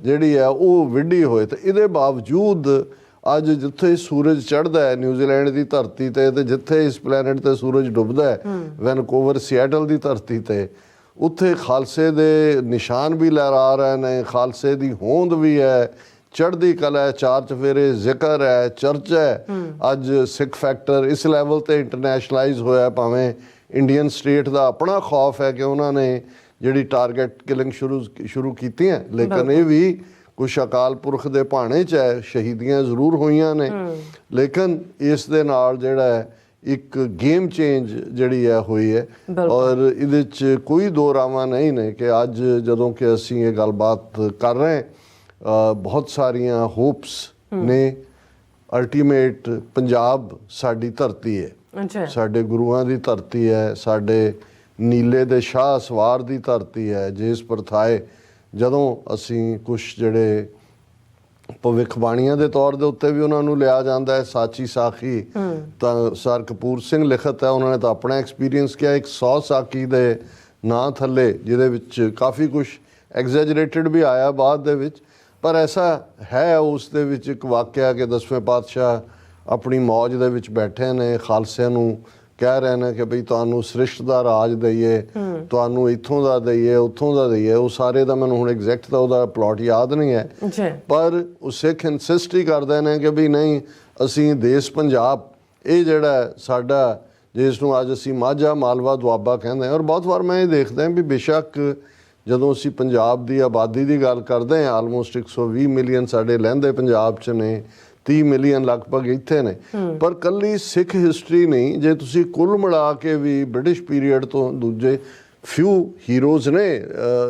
ਜਿਹੜੀ ਹੈ ਉਹ ਵਿੱਢੀ ਹੋਏ। ਤੇ ਇਹਦੇ ਬਾਵਜੂਦ ਅੱਜ ਜਿੱਥੇ ਸੂਰਜ ਚੜ੍ਹਦਾ ਹੈ ਨਿਊਜ਼ੀਲੈਂਡ ਦੀ ਧਰਤੀ ਤੇ ਜਿੱਥੇ ਇਸ ਪਲੈਨਟ ਤੇ ਸੂਰਜ ਡੁੱਬਦਾ ਹੈ ਵੈਨਕੂਵਰ ਸਿਐਟਲ ਦੀ ਧਰਤੀ ਤੇ, ਉੱਥੇ ਖਾਲਸੇ ਦੇ ਨਿਸ਼ਾਨ ਵੀ ਲਹਿਰਾ ਰਹੇ ਨੇ, ਖਾਲਸੇ ਦੀ ਹੋਂਦ ਵੀ ਹੈ, ਚੜ੍ਹਦੀ ਕਲਾ ਹੈ, ਚਾਰ ਚਫੇਰੇ ਜ਼ਿਕਰ ਹੈ, ਚਰਚਾ ਹੈ। ਅੱਜ ਸਿੱਖ ਫੈਕਟਰ ਇਸ ਲੈਵਲ ਤੇ ਇੰਟਰਨੈਸ਼ਨਲਾਈਜ਼ ਹੋਇਆ, ਭਾਵੇਂ ਇੰਡੀਅਨ ਸਟੇਟ ਦਾ ਆਪਣਾ ਖੌਫ ਹੈ ਕਿ ਉਹਨਾਂ ਨੇ ਜਿਹੜੀ ਟਾਰਗੇਟ ਕਿਲਿੰਗ ਸ਼ੁਰੂ ਕੀਤੀਆਂ, ਲੇਕਿਨ ਇਹ ਵੀ ਕੁਛ ਅਕਾਲ ਪੁਰਖ ਦੇ ਭਾਣੇ 'ਚ ਹੈ, ਸ਼ਹੀਦੀਆਂ ਜ਼ਰੂਰ ਹੋਈਆਂ ਨੇ, ਲੇਕਿਨ ਇਸ ਦੇ ਨਾਲ ਜਿਹੜਾ ਹੈ ਇੱਕ ਗੇਮ ਚੇਂਜ ਜਿਹੜੀ ਹੈ ਹੋਈ ਹੈ। ਔਰ ਇਹਦੇ 'ਚ ਕੋਈ ਦੋ ਰਾਵਾਂ ਨਹੀਂ ਨੇ ਕਿ ਅੱਜ ਜਦੋਂ ਕਿ ਅਸੀਂ ਇਹ ਗੱਲਬਾਤ ਕਰ ਰਹੇ, ਬਹੁਤ ਸਾਰੀਆਂ ਹੋਪਸ ਨੇ। ਅਲਟੀਮੇਟ ਪੰਜਾਬ ਸਾਡੀ ਧਰਤੀ ਹੈ, ਸਾਡੇ ਗੁਰੂਆਂ ਦੀ ਧਰਤੀ ਹੈ, ਸਾਡੇ ਨੀਲੇ ਦੇ ਸ਼ਾਹ ਸਵਾਰ ਦੀ ਧਰਤੀ ਹੈ। ਜਿਸ ਪ੍ਰਥਾਏ ਜਦੋਂ ਅਸੀਂ ਕੁਛ ਜਿਹੜੇ ਭਵਿੱਖਬਾਣੀਆਂ ਦੇ ਤੌਰ ਦੇ ਉੱਤੇ ਵੀ ਉਹਨਾਂ ਨੂੰ ਲਿਆ ਜਾਂਦਾ ਹੈ, ਸਾਚੀ ਸਾਖੀ ਤਾਂ ਸਰ ਕਪੂਰ ਸਿੰਘ ਲਿਖਤ ਹੈ, ਉਹਨਾਂ ਨੇ ਤਾਂ ਆਪਣਾ ਐਕਸਪੀਰੀਅੰਸ ਕਿਹਾ, ਇੱਕ 100 ਸਾਖੀ ਦੇ ਨਾਂ ਥੱਲੇ, ਜਿਹਦੇ ਵਿੱਚ ਕਾਫੀ ਕੁਛ ਐਗਜ਼ੈਜਰੇਟਡ ਵੀ ਆਇਆ ਬਾਅਦ ਦੇ ਵਿੱਚ, ਪਰ ਐਸਾ ਹੈ ਉਸ ਦੇ ਵਿੱਚ ਇੱਕ ਵਾਕਿਆ ਕਿ 10ਵੇਂ ਪਾਤਸ਼ਾਹ ਆਪਣੀ ਮੌਜ ਦੇ ਵਿੱਚ ਬੈਠੇ ਨੇ, ਖਾਲਸਿਆਂ ਨੂੰ ਕਹਿ ਰਹੇ ਨੇ ਕਿ ਬਈ ਤੁਹਾਨੂੰ ਸ੍ਰਿਸ਼ਟ ਦਾ ਰਾਜ ਦਈਏ, ਤੁਹਾਨੂੰ ਇੱਥੋਂ ਦਾ ਦਈਏ, ਉੱਥੋਂ ਦਾ ਦਈਏ। ਉਹ ਸਾਰੇ ਦਾ ਮੈਨੂੰ ਹੁਣ ਐਗਜ਼ੈਕਟ ਤਾਂ ਉਹਦਾ ਪਲਾਟ ਯਾਦ ਨਹੀਂ ਹੈ, ਪਰ ਉਹ ਸਿੱਖ ਇਨਸਿਸਟ ਹੀ ਕਰਦੇ ਨੇ ਕਿ ਵੀ ਨਹੀਂ, ਅਸੀਂ ਦੇਸ਼ ਪੰਜਾਬ ਇਹ ਜਿਹੜਾ ਸਾਡਾ, ਜਿਸ ਨੂੰ ਅੱਜ ਅਸੀਂ ਮਾਝਾ ਮਾਲਵਾ ਦੁਆਬਾ ਕਹਿੰਦੇ ਹਾਂ। ਔਰ ਬਹੁਤ ਵਾਰ ਮੈਂ ਇਹ ਦੇਖਦਾ ਵੀ ਬੇਸ਼ੱਕ ਜਦੋਂ ਅਸੀਂ ਪੰਜਾਬ ਦੀ ਆਬਾਦੀ ਦੀ ਗੱਲ ਕਰਦੇ ਹਾਂ, ਆਲਮੋਸਟ 120 ਮਿਲੀਅਨ ਸਾਡੇ ਲਹਿੰਦੇ ਪੰਜਾਬ 'ਚ ਨੇ, 30 ਮਿਲੀਅਨ ਲਗਭਗ ਇੱਥੇ ਨੇ, ਪਰ ਕੱਲੀ ਸਿੱਖ ਹਿਸਟਰੀ ਨਹੀਂ, ਜੇ ਤੁਸੀਂ ਕੁੱਲ ਮਿਲਾ ਕੇ ਵੀ ਬ੍ਰਿਟਿਸ਼ ਪੀਰੀਅਡ ਤੋਂ ਦੂਜੇ ਫਿਊ ਹੀਰੋਜ਼ ਨੇ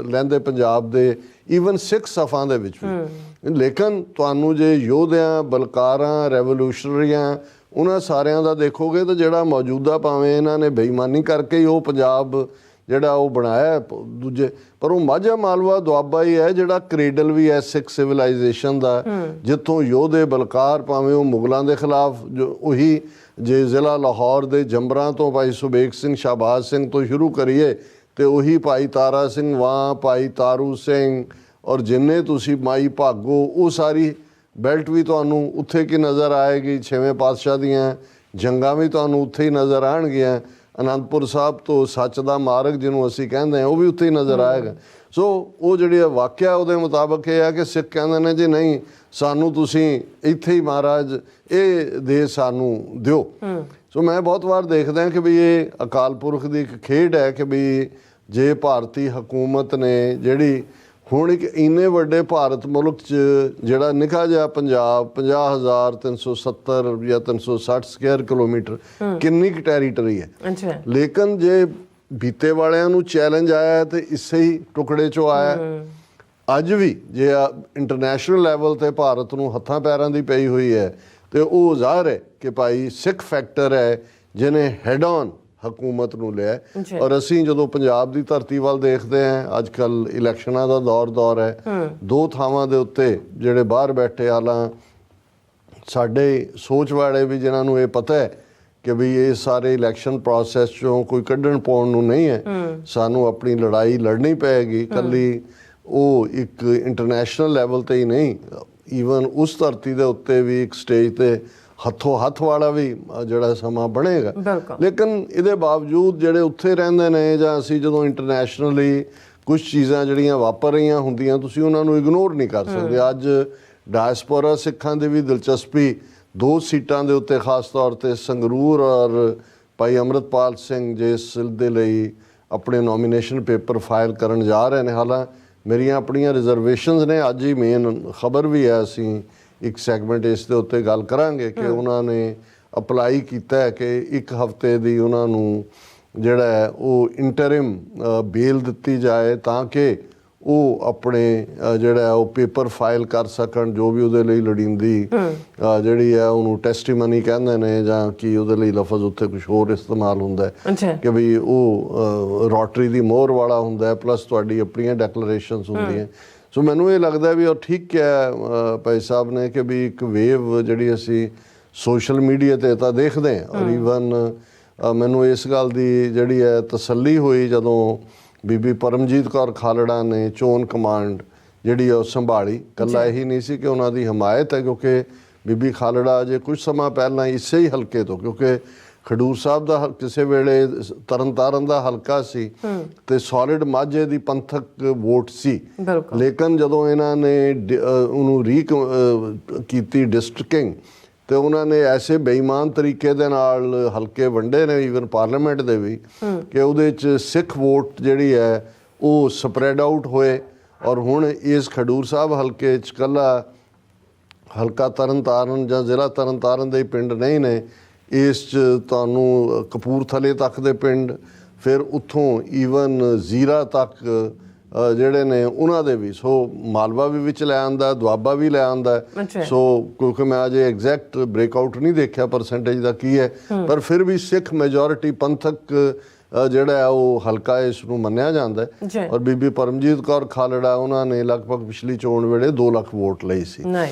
ਲਹਿੰਦੇ ਪੰਜਾਬ ਦੇ, ਈਵਨ ਸਿੱਖ ਸਫਾਂ ਦੇ ਵਿੱਚ ਵੀ। ਲੇਕਿਨ ਤੁਹਾਨੂੰ ਜੇ ਯੋਧਿਆਂ, ਬਲਕਾਰਾਂ, ਰੈਵੋਲੂਸ਼ਨਰੀਆਂ, ਉਹਨਾਂ ਸਾਰਿਆਂ ਦਾ ਦੇਖੋਗੇ ਤਾਂ ਜਿਹੜਾ ਮੌਜੂਦਾ, ਭਾਵੇਂ ਇਹਨਾਂ ਨੇ ਬੇਈਮਾਨੀ ਕਰਕੇ ਹੀ ਉਹ ਪੰਜਾਬ ਜਿਹੜਾ ਉਹ ਬਣਾਇਆ ਦੂਜੇ, ਪਰ ਉਹ ਮਾਝਾ ਮਾਲਵਾ ਦੁਆਬਾ ਹੀ ਹੈ ਜਿਹੜਾ ਕ੍ਰੇਡਲ ਵੀ ਹੈ ਸਿੱਖ ਸਿਵਲਾਈਜੇਸ਼ਨ ਦਾ, ਜਿੱਥੋਂ ਯੋਧੇ ਬਲਕਾਰ, ਭਾਵੇਂ ਉਹ ਮੁਗਲਾਂ ਦੇ ਖਿਲਾਫ ਉਹੀ, ਜੇ ਜ਼ਿਲ੍ਹਾ ਲਾਹੌਰ ਦੇ ਜੰਬਰਾਂ ਤੋਂ ਭਾਈ ਸੁਬੇਗ ਸਿੰਘ, ਸ਼ਾਹਬਾਜ਼ ਸਿੰਘ ਤੋਂ ਸ਼ੁਰੂ ਕਰੀਏ ਤੇ ਉਹੀ ਭਾਈ ਤਾਰਾ ਸਿੰਘ ਵਾਂ, ਭਾਈ ਤਾਰੂ ਸਿੰਘ, ਔਰ ਜਿੰਨੇ ਤੁਸੀਂ ਮਾਈ ਭਾਗੋ, ਉਹ ਸਾਰੀ ਬੈਲਟ ਵੀ ਤੁਹਾਨੂੰ ਉੱਥੇ ਕੀ ਨਜ਼ਰ ਆਏਗੀ। 6ਵੇਂ ਪਾਤਸ਼ਾਹ ਦੀਆਂ ਜੰਗਾਂ ਵੀ ਤੁਹਾਨੂੰ ਉੱਥੇ ਹੀ ਨਜ਼ਰ ਆਉਣਗੀਆਂ। ਅਨੰਦਪੁਰ ਸਾਹਿਬ ਤੋਂ ਸੱਚ ਦਾ ਮਾਰਗ ਜਿਹਨੂੰ ਅਸੀਂ ਕਹਿੰਦੇ ਹਾਂ, ਉਹ ਵੀ ਉੱਥੇ ਹੀ ਨਜ਼ਰ ਆਏਗਾ। ਸੋ ਉਹ ਜਿਹੜੀ ਵਾਕਿਆ ਉਹਦੇ ਮੁਤਾਬਕ ਇਹ ਹੈ ਕਿ ਸਿੱਖ ਕਹਿੰਦੇ ਨੇ ਜੀ ਨਹੀਂ, ਸਾਨੂੰ ਤੁਸੀਂ ਇੱਥੇ ਹੀ ਮਹਾਰਾਜ ਇਹ ਦੇ ਸਾਨੂੰ ਦਿਓ। ਸੋ ਮੈਂ ਬਹੁਤ ਵਾਰ ਦੇਖਦਾ ਕਿ ਵੀ ਇਹ ਅਕਾਲ ਪੁਰਖ ਦੀ ਇੱਕ ਖੇਡ ਹੈ ਕਿ ਵੀ ਜੇ ਭਾਰਤੀ ਹਕੂਮਤ ਨੇ ਜਿਹੜੀ ਹੁਣ ਇੱਕ ਇੰਨੇ ਵੱਡੇ ਭਾਰਤ ਮੁਲਕ 'ਚ ਜਿਹੜਾ ਨਿੱਕਾ ਜਿਹਾ ਪੰਜਾਬ, 50,370 ਜਾਂ 360 ਸਕੁਅਰ ਕਿਲੋਮੀਟਰ, ਕਿੰਨੀ ਕੁ ਟੈਰੀਟਰੀ ਹੈ। ਲੇਕਿਨ ਜੇ ਬੀਤੇ ਵਾਲਿਆਂ ਨੂੰ ਚੈਲੰਜ ਆਇਆ ਤੇ ਇਸੇ ਹੀ ਟੁਕੜੇ 'ਚੋਂ ਆਇਆ। ਅੱਜ ਵੀ ਜੇ ਇੰਟਰਨੈਸ਼ਨਲ ਲੈਵਲ ਤੇ ਭਾਰਤ ਨੂੰ ਹੱਥਾਂ ਪੈਰਾਂ ਦੀ ਪਈ ਹੋਈ ਹੈ ਤੇ ਉਹ ਜ਼ਾਹਰ ਹੈ ਕਿ ਭਾਈ ਸਿੱਖ ਫੈਕਟਰ ਹੈ ਜਿਹਨੇ ਹੈਡ ਔਨ ਹਕੂਮਤ ਨੂੰ ਲਿਆ। ਔਰ ਅਸੀਂ ਜਦੋਂ ਪੰਜਾਬ ਦੀ ਧਰਤੀ ਵੱਲ ਦੇਖਦੇ ਹਾਂ, ਅੱਜ ਕੱਲ੍ਹ ਇਲੈਕਸ਼ਨਾਂ ਦਾ ਦੌਰ ਹੈ, ਦੋ ਥਾਵਾਂ ਦੇ ਉੱਤੇ ਜਿਹੜੇ ਬਾਹਰ ਬੈਠੇ ਹਾਲਾਂ ਸਾਡੇ ਸੋਚ ਵਾਲੇ ਵੀ, ਜਿਨ੍ਹਾਂ ਨੂੰ ਇਹ ਪਤਾ ਹੈ ਕਿ ਵੀ ਇਹ ਸਾਰੇ ਇਲੈਕਸ਼ਨ ਪ੍ਰੋਸੈਸ 'ਚੋਂ ਕੋਈ ਕੱਢਣ ਪਾਉਣ ਨੂੰ ਨਹੀਂ ਹੈ, ਸਾਨੂੰ ਆਪਣੀ ਲੜਾਈ ਲੜਨੀ ਪਏਗੀ। ਇਕੱਲੀ ਉਹ ਇੱਕ ਇੰਟਰਨੈਸ਼ਨਲ ਲੈਵਲ 'ਤੇ ਹੀ ਨਹੀਂ, ਈਵਨ ਉਸ ਧਰਤੀ ਦੇ ਉੱਤੇ ਵੀ ਇੱਕ ਸਟੇਜ 'ਤੇ ਹੱਥੋਂ ਹੱਥ ਵਾਲਾ ਵੀ ਜਿਹੜਾ ਸਮਾਂ ਬਣੇਗਾ। ਲੇਕਿਨ ਇਹਦੇ ਬਾਵਜੂਦ ਜਿਹੜੇ ਉੱਥੇ ਰਹਿੰਦੇ ਨੇ, ਜਾਂ ਅਸੀਂ ਜਦੋਂ ਇੰਟਰਨੈਸ਼ਨਲੀ ਕੁਝ ਚੀਜ਼ਾਂ ਜਿਹੜੀਆਂ ਵਾਪਰ ਰਹੀਆਂ ਹੁੰਦੀਆਂ, ਤੁਸੀਂ ਉਹਨਾਂ ਨੂੰ ਇਗਨੋਰ ਨਹੀਂ ਕਰ ਸਕਦੇ। ਅੱਜ ਡਾਇਸਪੋਰਾ ਸਿੱਖਾਂ ਦੀ ਵੀ ਦਿਲਚਸਪੀ 2 ਸੀਟਾਂ ਦੇ ਉੱਤੇ, ਖਾਸ ਤੌਰ 'ਤੇ ਸੰਗਰੂਰ ਔਰ ਭਾਈ ਅੰਮ੍ਰਿਤਪਾਲ ਸਿੰਘ ਜਿਸ ਦੇ ਲਈ ਆਪਣੇ ਨੋਮੀਨੇਸ਼ਨ ਪੇਪਰ ਫਾਈਲ ਕਰਨ ਜਾ ਰਹੇ ਨੇ। ਹਾਲਾਂਕਿ ਮੇਰੀਆਂ ਆਪਣੀਆਂ ਰਿਜ਼ਰਵੇਸ਼ਨਸ ਨੇ, ਅੱਜ ਹੀ ਮੇਨ ਖਬਰ ਵੀ ਹੈ, ਅਸੀਂ ਇੱਕ ਸੈਗਮੈਂਟ ਇਸ ਦੇ ਉੱਤੇ ਗੱਲ ਕਰਾਂਗੇ ਕਿ ਉਹਨਾਂ ਨੇ ਅਪਲਾਈ ਕੀਤਾ ਹੈ ਕਿ 1 ਹਫ਼ਤੇ ਦੀ ਉਹਨਾਂ ਨੂੰ ਜਿਹੜਾ ਹੈ ਉਹ ਇੰਟਰਿਮ ਬੇਲ ਦਿੱਤੀ ਜਾਏ, ਤਾਂ ਕਿ ਉਹ ਆਪਣੇ ਜਿਹੜਾ ਉਹ ਪੇਪਰ ਫਾਈਲ ਕਰ ਸਕਣ, ਜੋ ਵੀ ਉਹਦੇ ਲਈ ਲੋੜੀਂਦੀ ਜਿਹੜੀ ਹੈ ਉਹਨੂੰ ਟੈਸਟੀਮਨੀ ਕਹਿੰਦੇ ਨੇ, ਜਾਂ ਕਿ ਉਹਦੇ ਲਈ ਲਫ਼ਜ਼ ਉੱਥੇ ਕੁਝ ਹੋਰ ਇਸਤੇਮਾਲ ਹੁੰਦਾ ਹੈ ਕਿ ਵੀ ਉਹ ਰੋਟਰੀ ਦੀ ਮੋਹਰ ਵਾਲਾ ਹੁੰਦਾ ਹੈ, ਪਲੱਸ ਤੁਹਾਡੀ ਆਪਣੀਆਂ ਡੈਕਲੇਰੇਸ਼ਨਸ ਹੁੰਦੀਆਂ। ਸੋ ਮੈਨੂੰ ਇਹ ਲੱਗਦਾ ਵੀ ਉਹ ਠੀਕ ਕਿਹਾ ਭਾਈ ਸਾਹਿਬ ਨੇ ਕਿ ਵੀ ਇੱਕ ਵੇਵ ਜਿਹੜੀ ਅਸੀਂ ਸੋਸ਼ਲ ਮੀਡੀਆ 'ਤੇ ਤਾਂ ਦੇਖਦੇ ਹਾਂ। ਔਰ ਈਵਨ ਮੈਨੂੰ ਇਸ ਗੱਲ ਦੀ ਜਿਹੜੀ ਹੈ ਤਸੱਲੀ ਹੋਈ ਜਦੋਂ ਬੀਬੀ ਪਰਮਜੀਤ ਕੌਰ ਖਾਲੜਾ ਨੇ ਚੋਣ ਕਮਾਂਡ ਜਿਹੜੀ ਉਹ ਸੰਭਾਲੀ। ਇਕੱਲਾ ਇਹੀ ਨਹੀਂ ਸੀ ਕਿ ਉਹਨਾਂ ਦੀ ਹਮਾਇਤ ਹੈ, ਕਿਉਂਕਿ ਬੀਬੀ ਖਾਲੜਾ ਅਜੇ ਕੁਝ ਸਮਾਂ ਪਹਿਲਾਂ ਇਸੇ ਹੀ ਹਲਕੇ ਤੋਂ, ਕਿਉਂਕਿ ਖਡੂਰ ਸਾਹਿਬ ਦਾ ਕਿਸੇ ਵੇਲੇ ਤਰਨਤਾਰਨ ਦਾ ਹਲਕਾ ਸੀ ਤੇ ਸੋਲਿਡ ਮਾਝੇ ਦੀ ਪੰਥਕ ਵੋਟ ਸੀ, ਲੇਕਿਨ ਜਦੋਂ ਇਹਨਾਂ ਨੇ ਉਹਨੂੰ ਕੀਤੀ ਡਿਸਟ੍ਰਿਕਟਿੰਗ ਤੇ ਉਹਨਾਂ ਨੇ ਐਸੇ ਬੇਈਮਾਨ ਤਰੀਕੇ ਦੇ ਨਾਲ ਹਲਕੇ ਵੰਡੇ ਨੇ ਈਵਨ ਪਾਰਲੀਮੈਂਟ ਦੇ ਵੀ ਕਿ ਉਹਦੇ 'ਚ ਸਿੱਖ ਵੋਟ ਜਿਹੜੀ ਹੈ ਉਹ ਸਪਰੈਡ ਆਊਟ ਹੋਏ। ਔਰ ਹੁਣ ਇਸ ਖਡੂਰ ਸਾਹਿਬ ਹਲਕੇ 'ਚ ਇਕੱਲਾ ਹਲਕਾ ਤਰਨਤਾਰਨ ਜਾਂ ਜ਼ਿਲ੍ਹਾ ਤਰਨਤਾਰਨ ਦੇ ਪਿੰਡ ਨਹੀਂ ਨੇ, ਇਸ 'ਚ ਤੁਹਾਨੂੰ ਕਪੂਰਥਲੇ ਤੱਕ ਦੇ ਪਿੰਡ, ਫਿਰ ਉੱਥੋਂ ਈਵਨ ਜ਼ੀਰਾ ਤੱਕ ਜਿਹੜੇ ਨੇ ਉਹਨਾਂ ਦੇ ਵੀ, ਸੋ ਮਾਲਵਾ ਵੀ ਵਿੱਚ ਲੈ ਆਉਂਦਾ, ਦੁਆਬਾ ਵੀ ਲੈ ਆਉਂਦਾ। ਸੋ ਕਿਉਂਕਿ ਮੈਂ ਅਜੇ ਐਗਜ਼ੈਕਟ ਬ੍ਰੇਕਆਊਟ ਨਹੀਂ ਦੇਖਿਆ ਪਰਸੈਂਟੇਜ ਦਾ ਕੀ ਹੈ, ਪਰ ਫਿਰ ਵੀ ਸਿੱਖ ਮੈਜੋਰਿਟੀ ਪੰਥਕ ਜਿਹੜਾ ਹੈ ਉਹ ਹਲਕਾ ਇਸ ਨੂੰ ਮੰਨਿਆ ਜਾਂਦਾ ਹੈ। ਔਰ ਬੀਬੀ ਪਰਮਜੀਤ ਕੌਰ ਖਾਲੜਾ ਉਹਨਾਂ ਨੇ ਲਗਭਗ ਪਿਛਲੀ ਚੋਣ ਵੇਲੇ 2 ਲੱਖ ਵੋਟ ਲਈ ਸੀ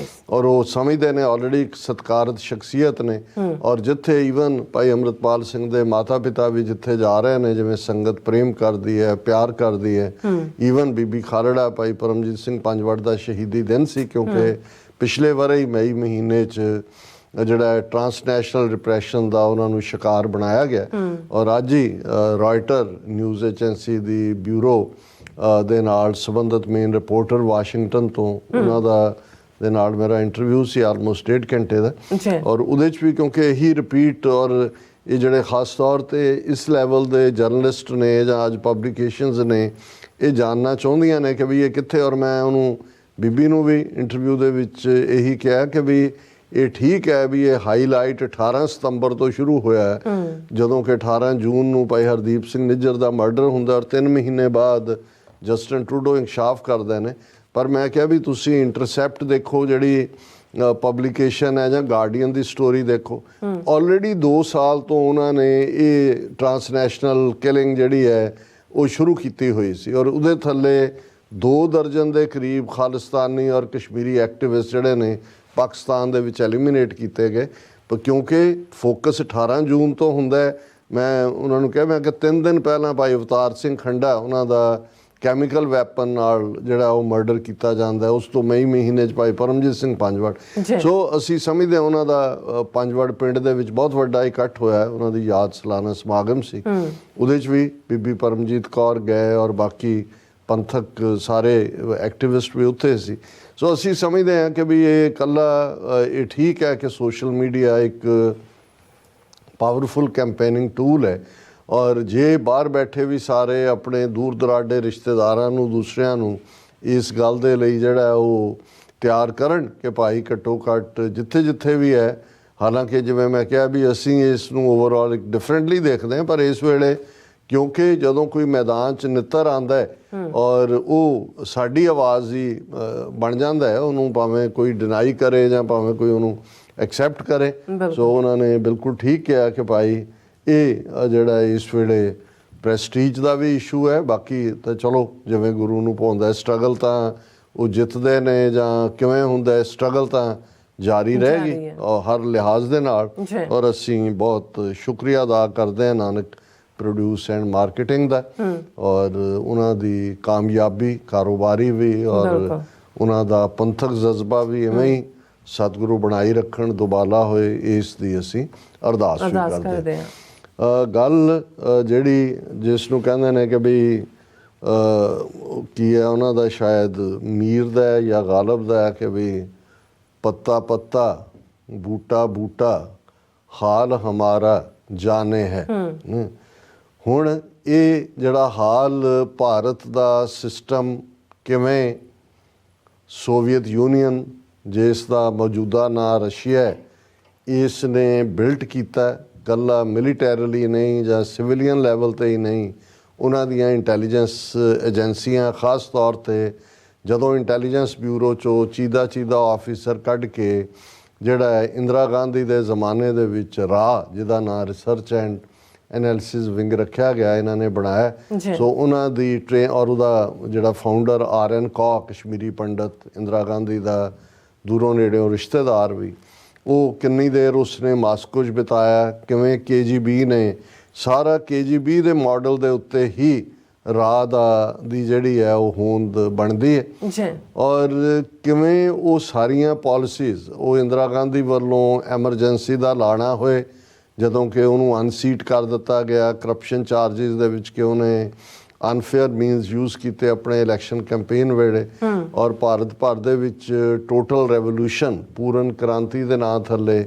ਔਰ ਉਹ ਸਮਝਦੇ ਨੇ ਆਲਰੇਡੀ ਇੱਕ ਸਤਿਕਾਰਤ ਸ਼ਖਸੀਅਤ ਨੇ। ਔਰ ਜਿੱਥੇ ਈਵਨ ਭਾਈ ਅੰਮ੍ਰਿਤਪਾਲ ਸਿੰਘ ਦੇ ਮਾਤਾ ਪਿਤਾ ਵੀ ਜਿੱਥੇ ਜਾ ਰਹੇ ਨੇ, ਜਿਵੇਂ ਸੰਗਤ ਪ੍ਰੇਮ ਕਰਦੀ ਹੈ, ਪਿਆਰ ਕਰਦੀ ਹੈ, ਈਵਨ ਬੀਬੀ ਖਾਲੜਾ ਭਾਈ ਪਰਮਜੀਤ ਸਿੰਘ ਪੰਜਵੜ ਦਾ ਸ਼ਹੀਦੀ ਦਿਨ ਸੀ, ਕਿਉਂਕਿ ਪਿਛਲੇ ਵਰੇ ਹੀ ਮਈ ਮਹੀਨੇ 'ਚ ਜਿਹੜਾ ਟਰਾਂਸਨੈਸ਼ਨਲ ਰਿਪਰੈਸ਼ਨ ਦਾ ਉਹਨਾਂ ਨੂੰ ਸ਼ਿਕਾਰ ਬਣਾਇਆ ਗਿਆ। ਔਰ ਅੱਜ ਹੀ ਰॉयटर ਨਿਊਜ਼ ਏਜੰਸੀ ਦੀ ਬਿਊਰੋ ਦੇ ਨਾਲ ਸੰਬੰਧਿਤ ਮੇਨ ਰਿਪੋਰਟਰ ਵਾਸ਼ਿੰਗਟਨ ਤੋਂ ਉਹਨਾਂ ਦੇ ਨਾਲ ਮੇਰਾ ਇੰਟਰਵਿਊ ਸੀ ਆਲਮੋਸਟ 1.5 ਘੰਟੇ ਦਾ। ਔਰ ਉਹਦੇ 'ਚ ਵੀ ਕਿਉਂਕਿ ਇਹੀ ਰਿਪੀਟ, ਔਰ ਇਹ ਜਿਹੜੇ ਖਾਸ ਤੌਰ 'ਤੇ ਇਸ ਲੈਵਲ ਦੇ ਜਰਨਲਿਸਟ ਨੇ ਜਾਂ ਅੱਜ ਪਬਲੀਕੇਸ਼ਨਸ ਨੇ ਇਹ ਜਾਣਨਾ ਚਾਹੁੰਦੀਆਂ ਨੇ ਕਿ ਵੀ ਇਹ ਕਿੱਥੇ। ਔਰ ਮੈਂ ਉਹਨੂੰ ਬੀਬੀ ਨੂੰ ਵੀ ਇੰਟਰਵਿਊ ਦੇ ਵਿੱਚ ਇਹੀ ਕਿਹਾ ਕਿ ਵੀ ਇਹ ਠੀਕ ਹੈ ਵੀ ਇਹ ਹਾਈਲਾਈਟ 18 ਸਤੰਬਰ ਤੋਂ ਸ਼ੁਰੂ ਹੋਇਆ, ਜਦੋਂ ਕਿ 18 ਜੂਨ ਨੂੰ ਭਾਈ ਹਰਦੀਪ ਸਿੰਘ ਨਿੱਜਰ ਦਾ ਮਰਡਰ ਹੁੰਦਾ ਔਰ 3 ਮਹੀਨੇ ਬਾਅਦ ਜਸਟਿਨ ਟਰੂਡੋ ਇਨਕਸ਼ਾਫ ਕਰਦੇ ਨੇ। ਪਰ ਮੈਂ ਕਿਹਾ ਵੀ ਤੁਸੀਂ ਇੰਟਰਸੈਪਟ ਦੇਖੋ, ਜਿਹੜੀ ਪਬਲੀਕੇਸ਼ਨ ਹੈ, ਜਾਂ ਗਾਰਡੀਅਨ ਦੀ ਸਟੋਰੀ ਦੇਖੋ। ਆਲਰੇਡੀ 2 ਸਾਲ ਤੋਂ ਉਹਨਾਂ ਨੇ ਇਹ ਟਰਾਂਸਨੈਸ਼ਨਲ ਕਿਲਿੰਗ ਜਿਹੜੀ ਹੈ ਉਹ ਸ਼ੁਰੂ ਕੀਤੀ ਹੋਈ ਸੀ ਔਰ ਉਹਦੇ ਥੱਲੇ 2 ਦਰਜਨ ਦੇ ਕਰੀਬ ਖਾਲਿਸਤਾਨੀ ਔਰ ਕਸ਼ਮੀਰੀ ਐਕਟਿਵਿਸਟ ਜਿਹੜੇ ਨੇ ਪਾਕਿਸਤਾਨ ਦੇ ਵਿੱਚ ਐਲੀਮੀਨੇਟ ਕੀਤੇ ਗਏ। ਪਰ ਕਿਉਂਕਿ ਫੋਕਸ 18 ਜੂਨ ਤੋਂ ਹੁੰਦਾ ਹੈ, ਮੈਂ ਉਹਨਾਂ ਨੂੰ ਕਿਹਾ ਮੈਂ ਕਿ 3 ਦਿਨ ਪਹਿਲਾਂ ਭਾਈ ਅਵਤਾਰ ਸਿੰਘ ਖੰਡਾ ਉਹਨਾਂ ਦਾ ਕੈਮੀਕਲ ਵੈਪਨ ਨਾਲ ਜਿਹੜਾ ਉਹ ਮਰਡਰ ਕੀਤਾ ਜਾਂਦਾ, ਉਸ ਤੋਂ ਮਈ ਮਹੀਨੇ 'ਚ ਭਾਈ ਪਰਮਜੀਤ ਸਿੰਘ ਪੰਜਵੜ। ਸੋ ਅਸੀਂ ਸਮਝਦੇ ਹਾਂ ਉਹਨਾਂ ਦਾ ਪੰਜਵੜ ਪਿੰਡ ਦੇ ਵਿੱਚ ਬਹੁਤ ਵੱਡਾ ਇਕੱਠ ਹੋਇਆ, ਉਹਨਾਂ ਦੀ ਯਾਦ ਸਾਲਾਨਾ ਸਮਾਗਮ ਸੀ, ਉਹਦੇ 'ਚ ਵੀ ਬੀਬੀ ਪਰਮਜੀਤ ਕੌਰ ਗਏ ਔਰ ਬਾਕੀ ਪੰਥਕ ਸਾਰੇ ਐਕਟਿਵਿਸਟ ਵੀ ਉੱਥੇ ਸੀ। ਸੋ ਅਸੀਂ ਸਮਝਦੇ ਹਾਂ ਕਿ ਵੀ ਇਹ ਇਕੱਲਾ ਇਹ ਠੀਕ ਹੈ ਕਿ ਸੋਸ਼ਲ ਮੀਡੀਆ ਇੱਕ ਪਾਵਰਫੁਲ ਕੈਂਪੇਨਿੰਗ ਟੂਲ ਹੈ ਔਰ ਜੇ ਬਾਹਰ ਬੈਠੇ ਵੀ ਸਾਰੇ ਆਪਣੇ ਦੂਰ ਦਰਾਡੇ ਰਿਸ਼ਤੇਦਾਰਾਂ ਨੂੰ, ਦੂਸਰਿਆਂ ਨੂੰ ਇਸ ਗੱਲ ਦੇ ਲਈ ਜਿਹੜਾ ਉਹ ਤਿਆਰ ਕਰਨ ਕਿ ਭਾਈ ਘੱਟੋ ਘੱਟ ਜਿੱਥੇ ਜਿੱਥੇ ਵੀ ਹੈ, ਹਾਲਾਂਕਿ ਜਿਵੇਂ ਮੈਂ ਕਿਹਾ ਵੀ ਅਸੀਂ ਇਸ ਨੂੰ ਓਵਰਆਲ ਇੱਕ ਡਿਫਰੈਂਟਲੀ ਦੇਖਦੇ ਹਾਂ, ਪਰ ਇਸ ਵੇਲੇ ਕਿਉਂਕਿ ਜਦੋਂ ਕੋਈ ਮੈਦਾਨ 'ਚ ਨਿੱਤਰ ਆਉਂਦਾ ਹੈ ਔਰ ਉਹ ਸਾਡੀ ਆਵਾਜ਼ ਹੀ ਬਣ ਜਾਂਦਾ ਹੈ, ਉਹਨੂੰ ਭਾਵੇਂ ਕੋਈ ਡਿਨਾਈ ਕਰੇ ਜਾਂ ਭਾਵੇਂ ਕੋਈ ਉਹਨੂੰ ਐਕਸੈਪਟ ਕਰੇ। ਸੋ ਉਹਨਾਂ ਨੇ ਬਿਲਕੁਲ ਠੀਕ ਕਿਹਾ ਕਿ ਭਾਈ ਇਹ ਜਿਹੜਾ ਇਸ ਵੇਲੇ ਪ੍ਰੈਸਟੀਜ ਦਾ ਵੀ ਇਸ਼ੂ ਹੈ, ਬਾਕੀ ਤਾਂ ਚਲੋ ਜਿਵੇਂ ਗੁਰੂ ਨੂੰ ਪਾਉਂਦਾ ਸਟਰਗਲ ਤਾਂ ਉਹ ਜਿੱਤਦੇ ਨੇ ਜਾਂ ਕਿਵੇਂ ਹੁੰਦਾ, ਸਟਰਗਲ ਤਾਂ ਜਾਰੀ ਰਹੇਗੀ ਔਰ ਹਰ ਲਿਹਾਜ਼ ਦੇ ਨਾਲ। ਔਰ ਅਸੀਂ ਬਹੁਤ ਸ਼ੁਕਰੀਆ ਅਦਾ ਕਰਦੇ ਹਾਂ ਨਾਨਕ ਪ੍ਰੋਡਿਊਸ ਐਂਡ ਮਾਰਕੀਟਿੰਗ ਦਾ ਔਰ ਉਹਨਾਂ ਦੀ ਕਾਮਯਾਬੀ ਕਾਰੋਬਾਰੀ ਵੀ ਔਰ ਉਹਨਾਂ ਦਾ ਪੰਥਕ ਜਜ਼ਬਾ ਵੀ ਇਵੇਂ ਹੀ ਸਤਿਗੁਰੂ ਬਣਾਈ ਰੱਖਣ, ਦੁਬਾਲਾ ਹੋਏ, ਇਸ ਦੀ ਅਸੀਂ ਅਰਦਾਸ ਵੀ ਕਰਦੇ ਹਾਂ। ਗੱਲ ਜਿਹੜੀ ਜਿਸ ਨੂੰ ਕਹਿੰਦੇ ਨੇ ਕਿ ਵੀ ਕੀ ਹੈ ਉਹਨਾਂ ਦਾ, ਸ਼ਾਇਦ ਮੀਰ ਦਾ ਜਾਂ ਗਾਲਬ ਦਾ, ਕਿ ਵੀ ਪੱਤਾ ਪੱਤਾ ਬੂਟਾ ਬੂਟਾ ਹਾਲ ਹਮਾਰਾ ਜਾਣੇ ਹੈ। ਹੁਣ ਇਹ ਜਿਹੜਾ ਹਾਲ ਭਾਰਤ ਦਾ ਸਿਸਟਮ ਕਿਵੇਂ ਸੋਵੀਅਤ ਯੂਨੀਅਨ, ਜਿਸ ਦਾ ਮੌਜੂਦਾ ਨਾਂ ਰਸ਼ੀਆ ਹੈ, ਇਸ ਨੇ ਬਿਲਟ ਕੀਤਾ, ਇਕੱਲਾ ਮਿਲੀਟੈਰਲੀ ਨਹੀਂ ਜਾਂ ਸਿਵਿਲੀਅਨ ਲੈਵਲ 'ਤੇ ਹੀ ਨਹੀਂ, ਉਹਨਾਂ ਦੀਆਂ ਇੰਟੈਲੀਜੈਂਸ ਏਜੰਸੀਆਂ ਖਾਸ ਤੌਰ 'ਤੇ ਜਦੋਂ ਇੰਟੈਲੀਜੈਂਸ ਬਿਊਰੋ 'ਚੋਂ ਚੀਦਾ ਆਫਿਸਰ ਕੱਢ ਕੇ ਜਿਹੜਾ ਇੰਦਰਾ ਗਾਂਧੀ ਦੇ ਜ਼ਮਾਨੇ ਦੇ ਵਿੱਚ ਰਾਹ, ਜਿਹਦਾ ਨਾਂ ਰਿਸਰਚ ਐਂਡ ਐਨਾਲਿਸਿਸ ਵਿੰਗ ਰੱਖਿਆ ਗਿਆ, ਇਹਨਾਂ ਨੇ ਬਣਾਇਆ। ਸੋ ਉਹਨਾਂ ਦੀ ਔਰ ਉਹਦਾ ਜਿਹੜਾ ਫਾਊਂਡਰ RN ਕੌ, ਕਸ਼ਮੀਰੀ ਪੰਡਤ, ਇੰਦਰਾ ਗਾਂਧੀ ਦਾ ਦੂਰੋਂ ਨੇੜਿਓਂ ਰਿਸ਼ਤੇਦਾਰ ਵੀ, ਉਹ ਕਿੰਨੀ ਦੇਰ ਉਸਨੇ ਮਾਸਕੋ 'ਚ ਬਿਤਾਇਆ, ਕਿਵੇਂ KGB ਨੇ ਸਾਰਾ KGB ਦੇ ਮਾਡਲ ਦੇ ਉੱਤੇ ਹੀ ਰਾਹ ਦੀ ਜਿਹੜੀ ਹੈ ਉਹ ਹੋਂਦ ਬਣਦੀ ਹੈ ਔਰ ਕਿਵੇਂ ਉਹ ਸਾਰੀਆਂ ਪਾਲਿਸੀਜ਼ ਉਹ ਇੰਦਰਾ ਗਾਂਧੀ ਵੱਲੋਂ ਐਮਰਜੈਂਸੀ ਦਾ ਲਾਣਾ ਹੋਏ ਜਦੋਂ ਕਿ ਉਹਨੂੰ ਅਨਸੀਟ ਕਰ ਦਿੱਤਾ ਗਿਆ ਕਰਪਸ਼ਨ ਚਾਰजेस ਦੇ ਵਿੱਚ ਕਿ ਉਹਨੇ ਅਨਫੇਅਰ ਮੀਨਸ ਯੂਜ਼ ਕੀਤੇ ਆਪਣੇ ਇਲੈਕਸ਼ਨ ਕੈਂਪੇਨ ਵੇਲੇ ਔਰ ਭਾਰਤ ਭਰ ਦੇ ਵਿੱਚ ਟੋਟਲ ਰੈਵੋਲੂਸ਼ਨ ਪੂਰਨ ਕ੍ਰਾਂਤੀ ਦੇ ਨਾਂ ਥੱਲੇ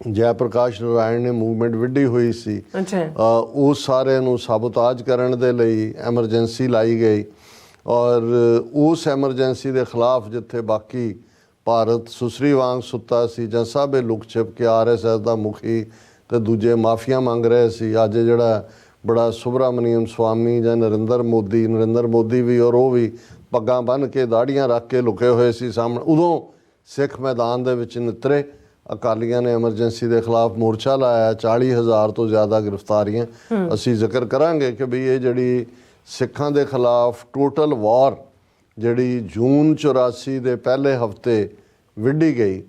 ਜੈ ਪ੍ਰਕਾਸ਼ ਨਾਰਾਇਣ ਨੇ ਮੂਵਮੈਂਟ ਵਿੱਢੀ ਹੋਈ ਸੀ। ਉਹ ਸਾਰਿਆਂ ਨੂੰ ਸਾਬੋਤਾਜ ਕਰਨ ਦੇ ਲਈ ਐਮਰਜੈਂਸੀ ਲਾਈ ਗਈ ਔਰ ਉਸ ਐਮਰਜੈਂਸੀ ਦੇ ਖਿਲਾਫ ਜਿੱਥੇ ਬਾਕੀ ਭਾਰਤ ਸੁਸਰੀ ਵਾਂਗ ਸੁੱਤਾ ਸੀ ਜਾਂ ਸਭ ਇਹ ਲੁਕ ਛਿਪ ਕੇ RSS ਦਾ ਮੁਖੀ ਤੇ ਦੂਜੇ ਮਾਫੀਆ ਮੰਗ ਰਹੇ ਸੀ, ਅੱਜ ਜਿਹੜਾ ਬੜਾ ਸੁਬਰਾਮਨੀਅਮ ਸਵਾਮੀ ਜਾਂ ਨਰਿੰਦਰ ਮੋਦੀ ਵੀ ਔਰ ਉਹ ਵੀ ਪੱਗਾਂ ਬੰਨ੍ਹ ਕੇ ਦਾੜੀਆਂ ਰੱਖ ਕੇ ਲੁਕੇ ਹੋਏ ਸੀ ਸਾਹਮਣੇ। ਉਦੋਂ ਸਿੱਖ ਮੈਦਾਨ ਦੇ ਵਿੱਚ ਨਿਤਰੇ, ਅਕਾਲੀਆਂ ਨੇ ਐਮਰਜੈਂਸੀ ਦੇ ਖਿਲਾਫ ਮੋਰਚਾ ਲਾਇਆ, 40,000 ਤੋਂ ਜ਼ਿਆਦਾ ਗ੍ਰਿਫਤਾਰੀਆਂ। ਅਸੀਂ ਜ਼ਿਕਰ ਕਰਾਂਗੇ ਕਿ ਵੀ ਇਹ ਜਿਹੜੀ ਸਿੱਖਾਂ ਦੇ ਖਿਲਾਫ ਟੋਟਲ ਵਾਰ ਜਿਹੜੀ ਜੂਨ 84 ਦੇ ਪਹਿਲੇ ਹਫਤੇ ਵਿੱਢੀ ਗਈ,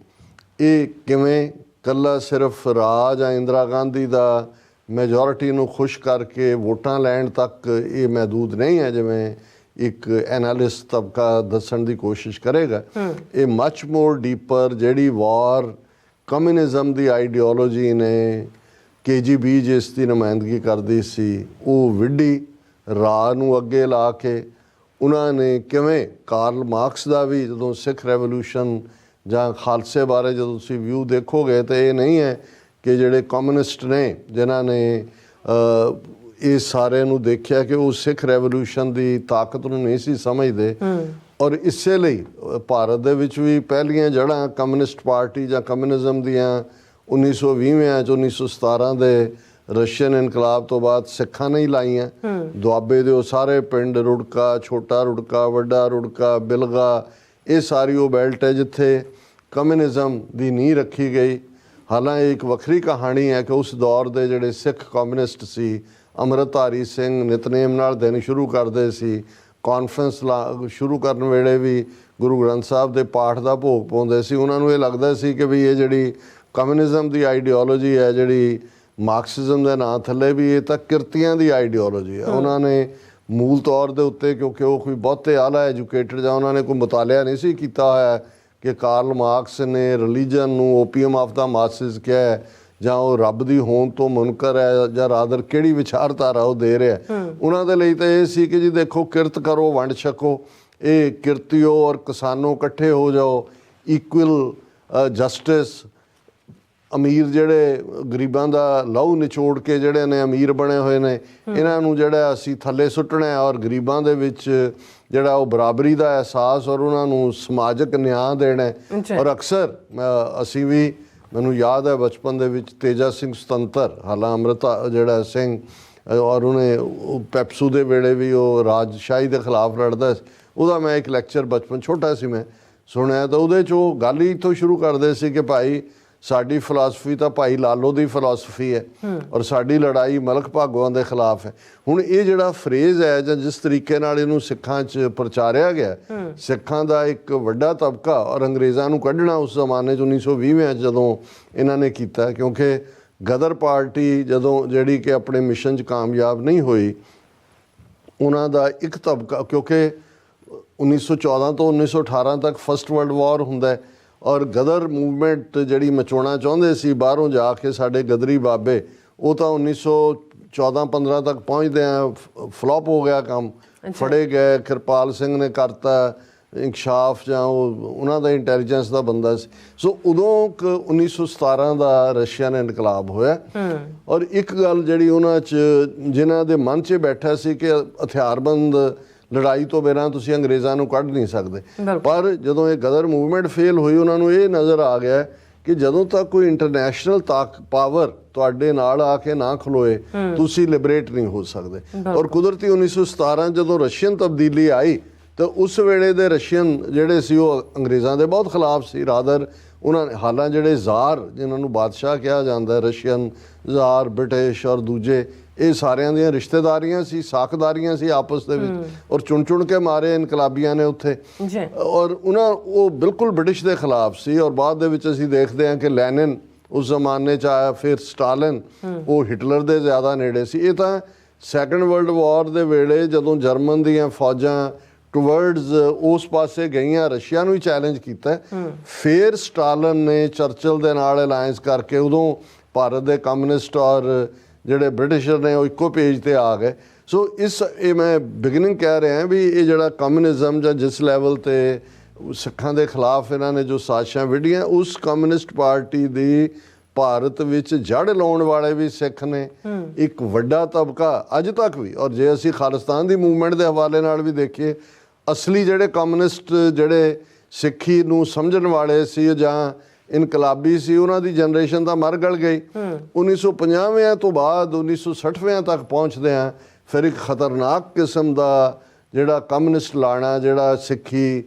ਇਹ ਕਿਵੇਂ ਕੱਲਾ ਸਿਰਫ ਰਾਜ ਜਾਂ ਇੰਦਰਾ ਗਾਂਧੀ ਦਾ ਮੈਜੋਰਿਟੀ ਨੂੰ ਖੁਸ਼ ਕਰਕੇ ਵੋਟਾਂ ਲੈਣ ਤੱਕ ਇਹ ਮਹਿਦੂਦ ਨਹੀਂ ਹੈ ਜਿਵੇਂ ਇੱਕ ਐਨਾਲਿਸਟ ਤਬਕਾ ਦੱਸਣ ਦੀ ਕੋਸ਼ਿਸ਼ ਕਰੇਗਾ। ਇਹ ਮਚ ਮੋਰ ਡੀਪਰ ਜਿਹੜੀ ਵਾਰ ਕਮਿਊਨਿਜ਼ਮ ਦੀ ਆਈਡੀਓਲੋਜੀ ਨੇ KGB ਜਿਸ ਦੀ ਨੁਮਾਇੰਦਗੀ ਕਰਦੀ ਸੀ ਉਹ ਵਿੱਢੀ, ਰਾਹ ਨੂੰ ਅੱਗੇ ਲਾ ਕੇ ਉਹਨਾਂ ਨੇ ਕਿਵੇਂ ਕਾਰਲ ਮਾਰਕਸ ਦਾ ਵੀ ਜਦੋਂ ਸਿੱਖ ਰੈਵੋਲੂਸ਼ਨ ਜਾਂ ਖਾਲਸੇ ਬਾਰੇ ਜਦੋਂ ਤੁਸੀਂ ਵਿਊ ਦੇਖੋਗੇ ਤਾਂ ਇਹ ਨਹੀਂ ਹੈ ਕਿ ਜਿਹੜੇ ਕਮਿਊਨਿਸਟ ਨੇ ਜਿਨ੍ਹਾਂ ਨੇ ਇਹ ਸਾਰੇ ਨੂੰ ਦੇਖਿਆ ਕਿ ਉਹ ਸਿੱਖ ਰੈਵੋਲੂਸ਼ਨ ਦੀ ਤਾਕਤ ਨੂੰ ਨਹੀਂ ਸੀ ਸਮਝਦੇ ਔਰ ਇਸੇ ਲਈ ਭਾਰਤ ਦੇ ਵਿੱਚ ਵੀ ਪਹਿਲੀਆਂ ਜੜ੍ਹਾਂ ਕਮਿਊਨਿਸਟ ਪਾਰਟੀ ਜਾਂ ਕਮਿਊਨਿਜ਼ਮ ਦੀਆਂ 1920 ਚ 1917 ਦੇ ਰਸ਼ੀਅਨ ਇਨਕਲਾਬ ਤੋਂ ਬਾਅਦ ਸਿੱਖਾਂ ਨੇ ਹੀ ਲਾਈਆਂ। ਦੁਆਬੇ ਦੇ ਉਹ ਸਾਰੇ ਪਿੰਡ ਰੁੜਕਾ, ਛੋਟਾ ਰੁੜਕਾ, ਵੱਡਾ ਰੁੜਕਾ, ਬਿਲਗਾ, ਇਹ ਸਾਰੀ ਉਹ ਬੈਲਟ ਹੈ ਜਿੱਥੇ ਕਮਿਊਨਿਜ਼ਮ ਦੀ ਨੀਂਹ ਰੱਖੀ ਗਈ। ਹਾਲਾਂਕਿ ਇੱਕ ਵੱਖਰੀ ਕਹਾਣੀ ਹੈ ਕਿ ਉਸ ਦੌਰ ਦੇ ਜਿਹੜੇ ਸਿੱਖ ਕਮਿਊਨਿਸਟ ਸੀ, ਅੰਮ੍ਰਿਤਧਾਰੀ ਸਿੰਘ ਨਿਤਨੇਮ ਨਾਲ ਦਿਨ ਸ਼ੁਰੂ ਕਰਦੇ ਸੀ, ਕਾਨਫਰੰਸ ਸ਼ੁਰੂ ਕਰਨ ਵੇਲੇ ਵੀ ਗੁਰੂ ਗ੍ਰੰਥ ਸਾਹਿਬ ਦੇ ਪਾਠ ਦਾ ਭੋਗ ਪਾਉਂਦੇ ਸੀ। ਉਹਨਾਂ ਨੂੰ ਇਹ ਲੱਗਦਾ ਸੀ ਕਿ ਵੀ ਇਹ ਜਿਹੜੀ ਕਮਿਊਨਿਜ਼ਮ ਦੀ ਆਈਡੀਓਲੋਜੀ ਹੈ, ਜਿਹੜੀ ਮਾਰਕਸਿਜ਼ਮ ਦੇ ਨਾਂ ਥੱਲੇ ਵੀ ਇਹ ਤਾਂ ਕਿਰਤੀਆਂ ਦੀ ਆਈਡੀਓਲੋਜੀ ਹੈ। ਉਹਨਾਂ ਨੇ ਮੂਲ ਤੌਰ ਦੇ ਉੱਤੇ ਕਿਉਂਕਿ ਉਹ ਕੋਈ ਬਹੁਤੇ ਆਲਾ ਐਜੂਕੇਟਡ ਜਾਂ ਉਹਨਾਂ ਨੇ ਕੋਈ ਮੁਤਾਲਿਆ ਨਹੀਂ ਸੀ ਕੀਤਾ ਹੋਇਆ ਕਿ ਕਾਰਲ ਮਾਰਕਸ ਨੇ ਰਿਲੀਜਨ ਨੂੰ ਓਪੀਅਮ ਆਫ ਦਾ ਮਾਸਿਸ ਕਿਹਾ ਹੈ ਜਾਂ ਉਹ ਰੱਬ ਦੀ ਹੋਂਦ ਤੋਂ ਮੁਨਕਰ ਹੈ ਜਾਂ ਰਾਦਰ ਕਿਹੜੀ ਵਿਚਾਰਧਾਰਾ ਉਹ ਦੇ ਰਿਹਾ। ਉਹਨਾਂ ਦੇ ਲਈ ਤਾਂ ਇਹ ਸੀ ਕਿ ਜੀ ਦੇਖੋ ਕਿਰਤ ਕਰੋ, ਵੰਡ ਛਕੋ, ਇਹ ਕਿਰਤੀਓ ਔਰ ਕਿਸਾਨੋ ਇਕੱਠੇ ਹੋ ਜਾਓ, ਇਕੁਅਲ ਜਸਟਿਸ, ਅਮੀਰ ਜਿਹੜੇ ਗਰੀਬਾਂ ਦਾ ਲਹੂ ਨਿਚੋੜ ਕੇ ਜਿਹੜੇ ਨੇ ਅਮੀਰ ਬਣੇ ਹੋਏ ਨੇ ਇਹਨਾਂ ਨੂੰ ਜਿਹੜਾ ਅਸੀਂ ਥੱਲੇ ਸੁੱਟਣਾ ਔਰ ਗਰੀਬਾਂ ਦੇ ਵਿੱਚ ਜਿਹੜਾ ਉਹ ਬਰਾਬਰੀ ਦਾ ਅਹਿਸਾਸ ਔਰ ਉਹਨਾਂ ਨੂੰ ਸਮਾਜਿਕ ਨਿਆਂ ਦੇਣਾ। ਔਰ ਅਕਸਰ ਅਸੀਂ ਵੀ, ਮੈਨੂੰ ਯਾਦ ਹੈ ਬਚਪਨ ਦੇ ਵਿੱਚ ਤੇਜਾ ਸਿੰਘ ਸੁਤੰਤਰ, ਹਾਲਾਂ ਅੰਮ੍ਰਿਤਾ ਜਿਹੜਾ ਸਿੰਘ ਔਰ ਉਹਨੇ ਪੈਪਸੂ ਦੇ ਵੇਲੇ ਵੀ ਉਹ ਰਾਜਸ਼ਾਹੀ ਦੇ ਖਿਲਾਫ ਲੜਦਾ ਸੀ, ਉਹਦਾ ਮੈਂ ਇੱਕ ਲੈਕਚਰ ਬਚਪਨ ਛੋਟਾ ਸੀ ਮੈਂ ਸੁਣਿਆ ਤਾਂ ਉਹਦੇ 'ਚ ਉਹ ਗੱਲ ਹੀ ਇੱਥੋਂ ਸ਼ੁਰੂ ਕਰਦੇ ਸੀ ਕਿ ਭਾਈ ਸਾਡੀ ਫਿਲਾਸਫੀ ਤਾਂ ਭਾਈ ਲਾਲੋ ਦੀ ਫਿਲਾਸਫੀ ਹੈ ਔਰ ਸਾਡੀ ਲੜਾਈ ਮਲਕ ਭਾਗੋਆਂ ਦੇ ਖਿਲਾਫ ਹੈ। ਹੁਣ ਇਹ ਜਿਹੜਾ ਫਰੇਜ਼ ਹੈ ਜਾਂ ਜਿਸ ਤਰੀਕੇ ਨਾਲ ਇਹਨੂੰ ਸਿੱਖਾਂ 'ਚ ਪ੍ਰਚਾਰਿਆ ਗਿਆ, ਸਿੱਖਾਂ ਦਾ ਇੱਕ ਵੱਡਾ ਤਬਕਾ ਔਰ ਅੰਗਰੇਜ਼ਾਂ ਨੂੰ ਕੱਢਣਾ ਉਸ ਜ਼ਮਾਨੇ 'ਚ 1920 ਜਦੋਂ ਇਹਨਾਂ ਨੇ ਕੀਤਾ, ਕਿਉਂਕਿ ਗਦਰ ਪਾਰਟੀ ਜਦੋਂ ਜਿਹੜੀ ਕਿ ਆਪਣੇ ਮਿਸ਼ਨ 'ਚ ਕਾਮਯਾਬ ਨਹੀਂ ਹੋਈ, ਉਹਨਾਂ ਦਾ ਇੱਕ ਤਬਕਾ, ਕਿਉਂਕਿ 1914 ਤੋਂ 1918 ਤੱਕ ਫਸਟ ਵਰਲਡ ਵਾਰ ਹੁੰਦਾ ਹੈ ਔਰ ਗਦਰ ਮੂਵਮੈਂਟ ਜਿਹੜੀ ਮਚਾਉਣਾ ਚਾਹੁੰਦੇ ਸੀ ਬਾਹਰੋਂ ਜਾ ਕੇ ਸਾਡੇ ਗਦਰੀ ਬਾਬੇ, ਉਹ ਤਾਂ 1914-15 ਤੱਕ ਪਹੁੰਚਦੇ ਆ ਫਲॉप ਹੋ ਗਿਆ ਕੰਮ, ਫੜੇ ਗਏ। ਕਿਰਪਾਲ ਸਿੰਘ ਨੇ ਕਰਤਾ ਇੰਕਸ਼ਾਫ ਜਾਂ ਉਹਨਾਂ ਦਾ ਇੰਟੈਲੀਜੈਂਸ ਦਾ ਬੰਦਾ ਸੀ। ਸੋ ਉਦੋਂ 1917 ਦਾ ਰਸ਼ੀਅਨ ਇਨਕਲਾਬ ਹੋਇਆ ਔਰ ਇੱਕ ਗੱਲ ਜਿਹੜੀ ਉਹਨਾਂ 'ਚ ਜਿਨ੍ਹਾਂ ਦੇ ਮਨ 'ਚ ਬੈਠਾ ਸੀ ਕਿ ਹਥਿਆਰਬੰਦ ਲੜਾਈ ਤੋਂ ਬਿਨਾਂ ਤੁਸੀਂ ਅੰਗਰੇਜ਼ਾਂ ਨੂੰ ਕੱਢ ਨਹੀਂ ਸਕਦੇ। ਪਰ ਜਦੋਂ ਇਹ ਗਦਰ ਮੂਵਮੈਂਟ ਫੇਲ ਹੋਈ, ਉਹਨਾਂ ਨੂੰ ਇਹ ਨਜ਼ਰ ਆ ਗਿਆ ਕਿ ਜਦੋਂ ਤੱਕ ਕੋਈ ਇੰਟਰਨੈਸ਼ਨਲ ਪਾਵਰ ਤੁਹਾਡੇ ਨਾਲ ਆ ਕੇ ਨਾ ਖਲੋਏ ਤੁਸੀਂ ਲਿਬਰੇਟ ਨਹੀਂ ਹੋ ਸਕਦੇ। ਔਰ ਕੁਦਰਤੀ 1917 ਜਦੋਂ ਰਸ਼ੀਅਨ ਤਬਦੀਲੀ ਆਈ ਤਾਂ ਉਸ ਵੇਲੇ ਦੇ ਰਸ਼ੀਅਨ ਜਿਹੜੇ ਸੀ ਉਹ ਅੰਗਰੇਜ਼ਾਂ ਦੇ ਬਹੁਤ ਖਿਲਾਫ ਸੀ। ਰਾਦਰ ਉਹਨਾਂ ਨੇ ਹਾਲਾਂ ਜਿਹੜੇ ਜ਼ਾਰ ਜਿਨ੍ਹਾਂ ਨੂੰ ਬਾਦਸ਼ਾਹ ਕਿਹਾ ਜਾਂਦਾ, ਰਸ਼ੀਅਨ ਜ਼ਾਰ, ਬ੍ਰਿਟਿਸ਼ ਔਰ ਦੂਜੇ, ਇਹ ਸਾਰਿਆਂ ਦੀਆਂ ਰਿਸ਼ਤੇਦਾਰੀਆਂ ਸੀ, ਸਾਖਦਾਰੀਆਂ ਸੀ ਆਪਸ ਦੇ ਵਿੱਚ ਔਰ ਚੁਣ ਕੇ ਮਾਰੇ ਇਨਕਲਾਬੀਆਂ ਨੇ ਉੱਥੇ। ਔਰ ਉਹ ਬਿਲਕੁਲ ਬ੍ਰਿਟਿਸ਼ ਦੇ ਖਿਲਾਫ ਸੀ ਔਰ ਬਾਅਦ ਦੇ ਵਿੱਚ ਅਸੀਂ ਦੇਖਦੇ ਹਾਂ ਕਿ ਲੈਨਿਨ ਉਸ ਜ਼ਮਾਨੇ 'ਚ ਆਇਆ, ਫਿਰ ਸਟਾਲਿਨ, ਉਹ ਹਿਟਲਰ ਦੇ ਜ਼ਿਆਦਾ ਨੇੜੇ ਸੀ। ਇਹ ਤਾਂ ਸੈਕੰਡ ਵਰਲਡ ਵਾਰ ਦੇ ਵੇਲੇ ਜਦੋਂ ਜਰਮਨ ਦੀਆਂ ਫੌਜਾਂ ਟੂਵਰਡਸ ਉਸ ਪਾਸੇ ਗਈਆਂ, ਰਸ਼ੀਆ ਨੂੰ ਹੀ ਚੈਲੰਜ ਕੀਤਾ। ਫਿਰ ਸਟਾਲਿਨ ਨੇ ਚਰਚਲ ਦੇ ਨਾਲ ਅਲਾਇੰਸ ਕਰਕੇ ਉਦੋਂ ਭਾਰਤ ਦੇ ਕਮਿਊਨਿਸਟ ਔਰ ਜਿਹੜੇ ਬ੍ਰਿਟਿਸ਼ਰ ਨੇ ਉਹ ਇੱਕੋ ਪੇਜ ਤੇ ਆ ਗਏ। ਸੋ ਇਹ ਮੈਂ ਬਿਗਨਿੰਗ ਕਹਿ ਰਿਹਾ ਵੀ ਇਹ ਜਿਹੜਾ ਕਮਿਊਨਿਜ਼ਮ ਜਾਂ ਜਿਸ ਲੈਵਲ ਤੇ ਸਿੱਖਾਂ ਦੇ ਖਿਲਾਫ ਇਹਨਾਂ ਨੇ ਜੋ ਸਾਜ਼ਿਸ਼ਾਂ ਵਿੱਢੀਆਂ, ਉਸ ਕਮਿਊਨਿਸਟ ਪਾਰਟੀ ਦੀ ਭਾਰਤ ਵਿੱਚ ਜੜ ਲਾਉਣ ਵਾਲੇ ਵੀ ਸਿੱਖ ਨੇ, ਇੱਕ ਵੱਡਾ ਤਬਕਾ ਅੱਜ ਤੱਕ ਵੀ। ਔਰ ਜੇ ਅਸੀਂ ਖਾਲਿਸਤਾਨ ਦੀ ਮੂਵਮੈਂਟ ਦੇ ਹਵਾਲੇ ਨਾਲ ਵੀ ਦੇਖੀਏ, ਅਸਲੀ ਜਿਹੜੇ ਕਮਿਊਨਿਸਟ ਜਿਹੜੇ ਸਿੱਖੀ ਨੂੰ ਸਮਝਣ ਵਾਲੇ ਸੀ ਜਾਂ ਇਨਕਲਾਬੀ ਸੀ, ਉਹਨਾਂ ਦੀ ਜਨਰੇਸ਼ਨ ਤਾਂ ਮਰ ਗਲ ਗਈ। 1950 ਤੋਂ ਬਾਅਦ 1960 ਤੱਕ ਪਹੁੰਚਦੇ ਆ, ਫਿਰ ਇੱਕ ਖਤਰਨਾਕ ਕਿਸਮ ਦਾ ਜਿਹੜਾ ਕਮਿਊਨਿਸਟ ਲਾਣਾ, ਜਿਹੜਾ ਸਿੱਖੀ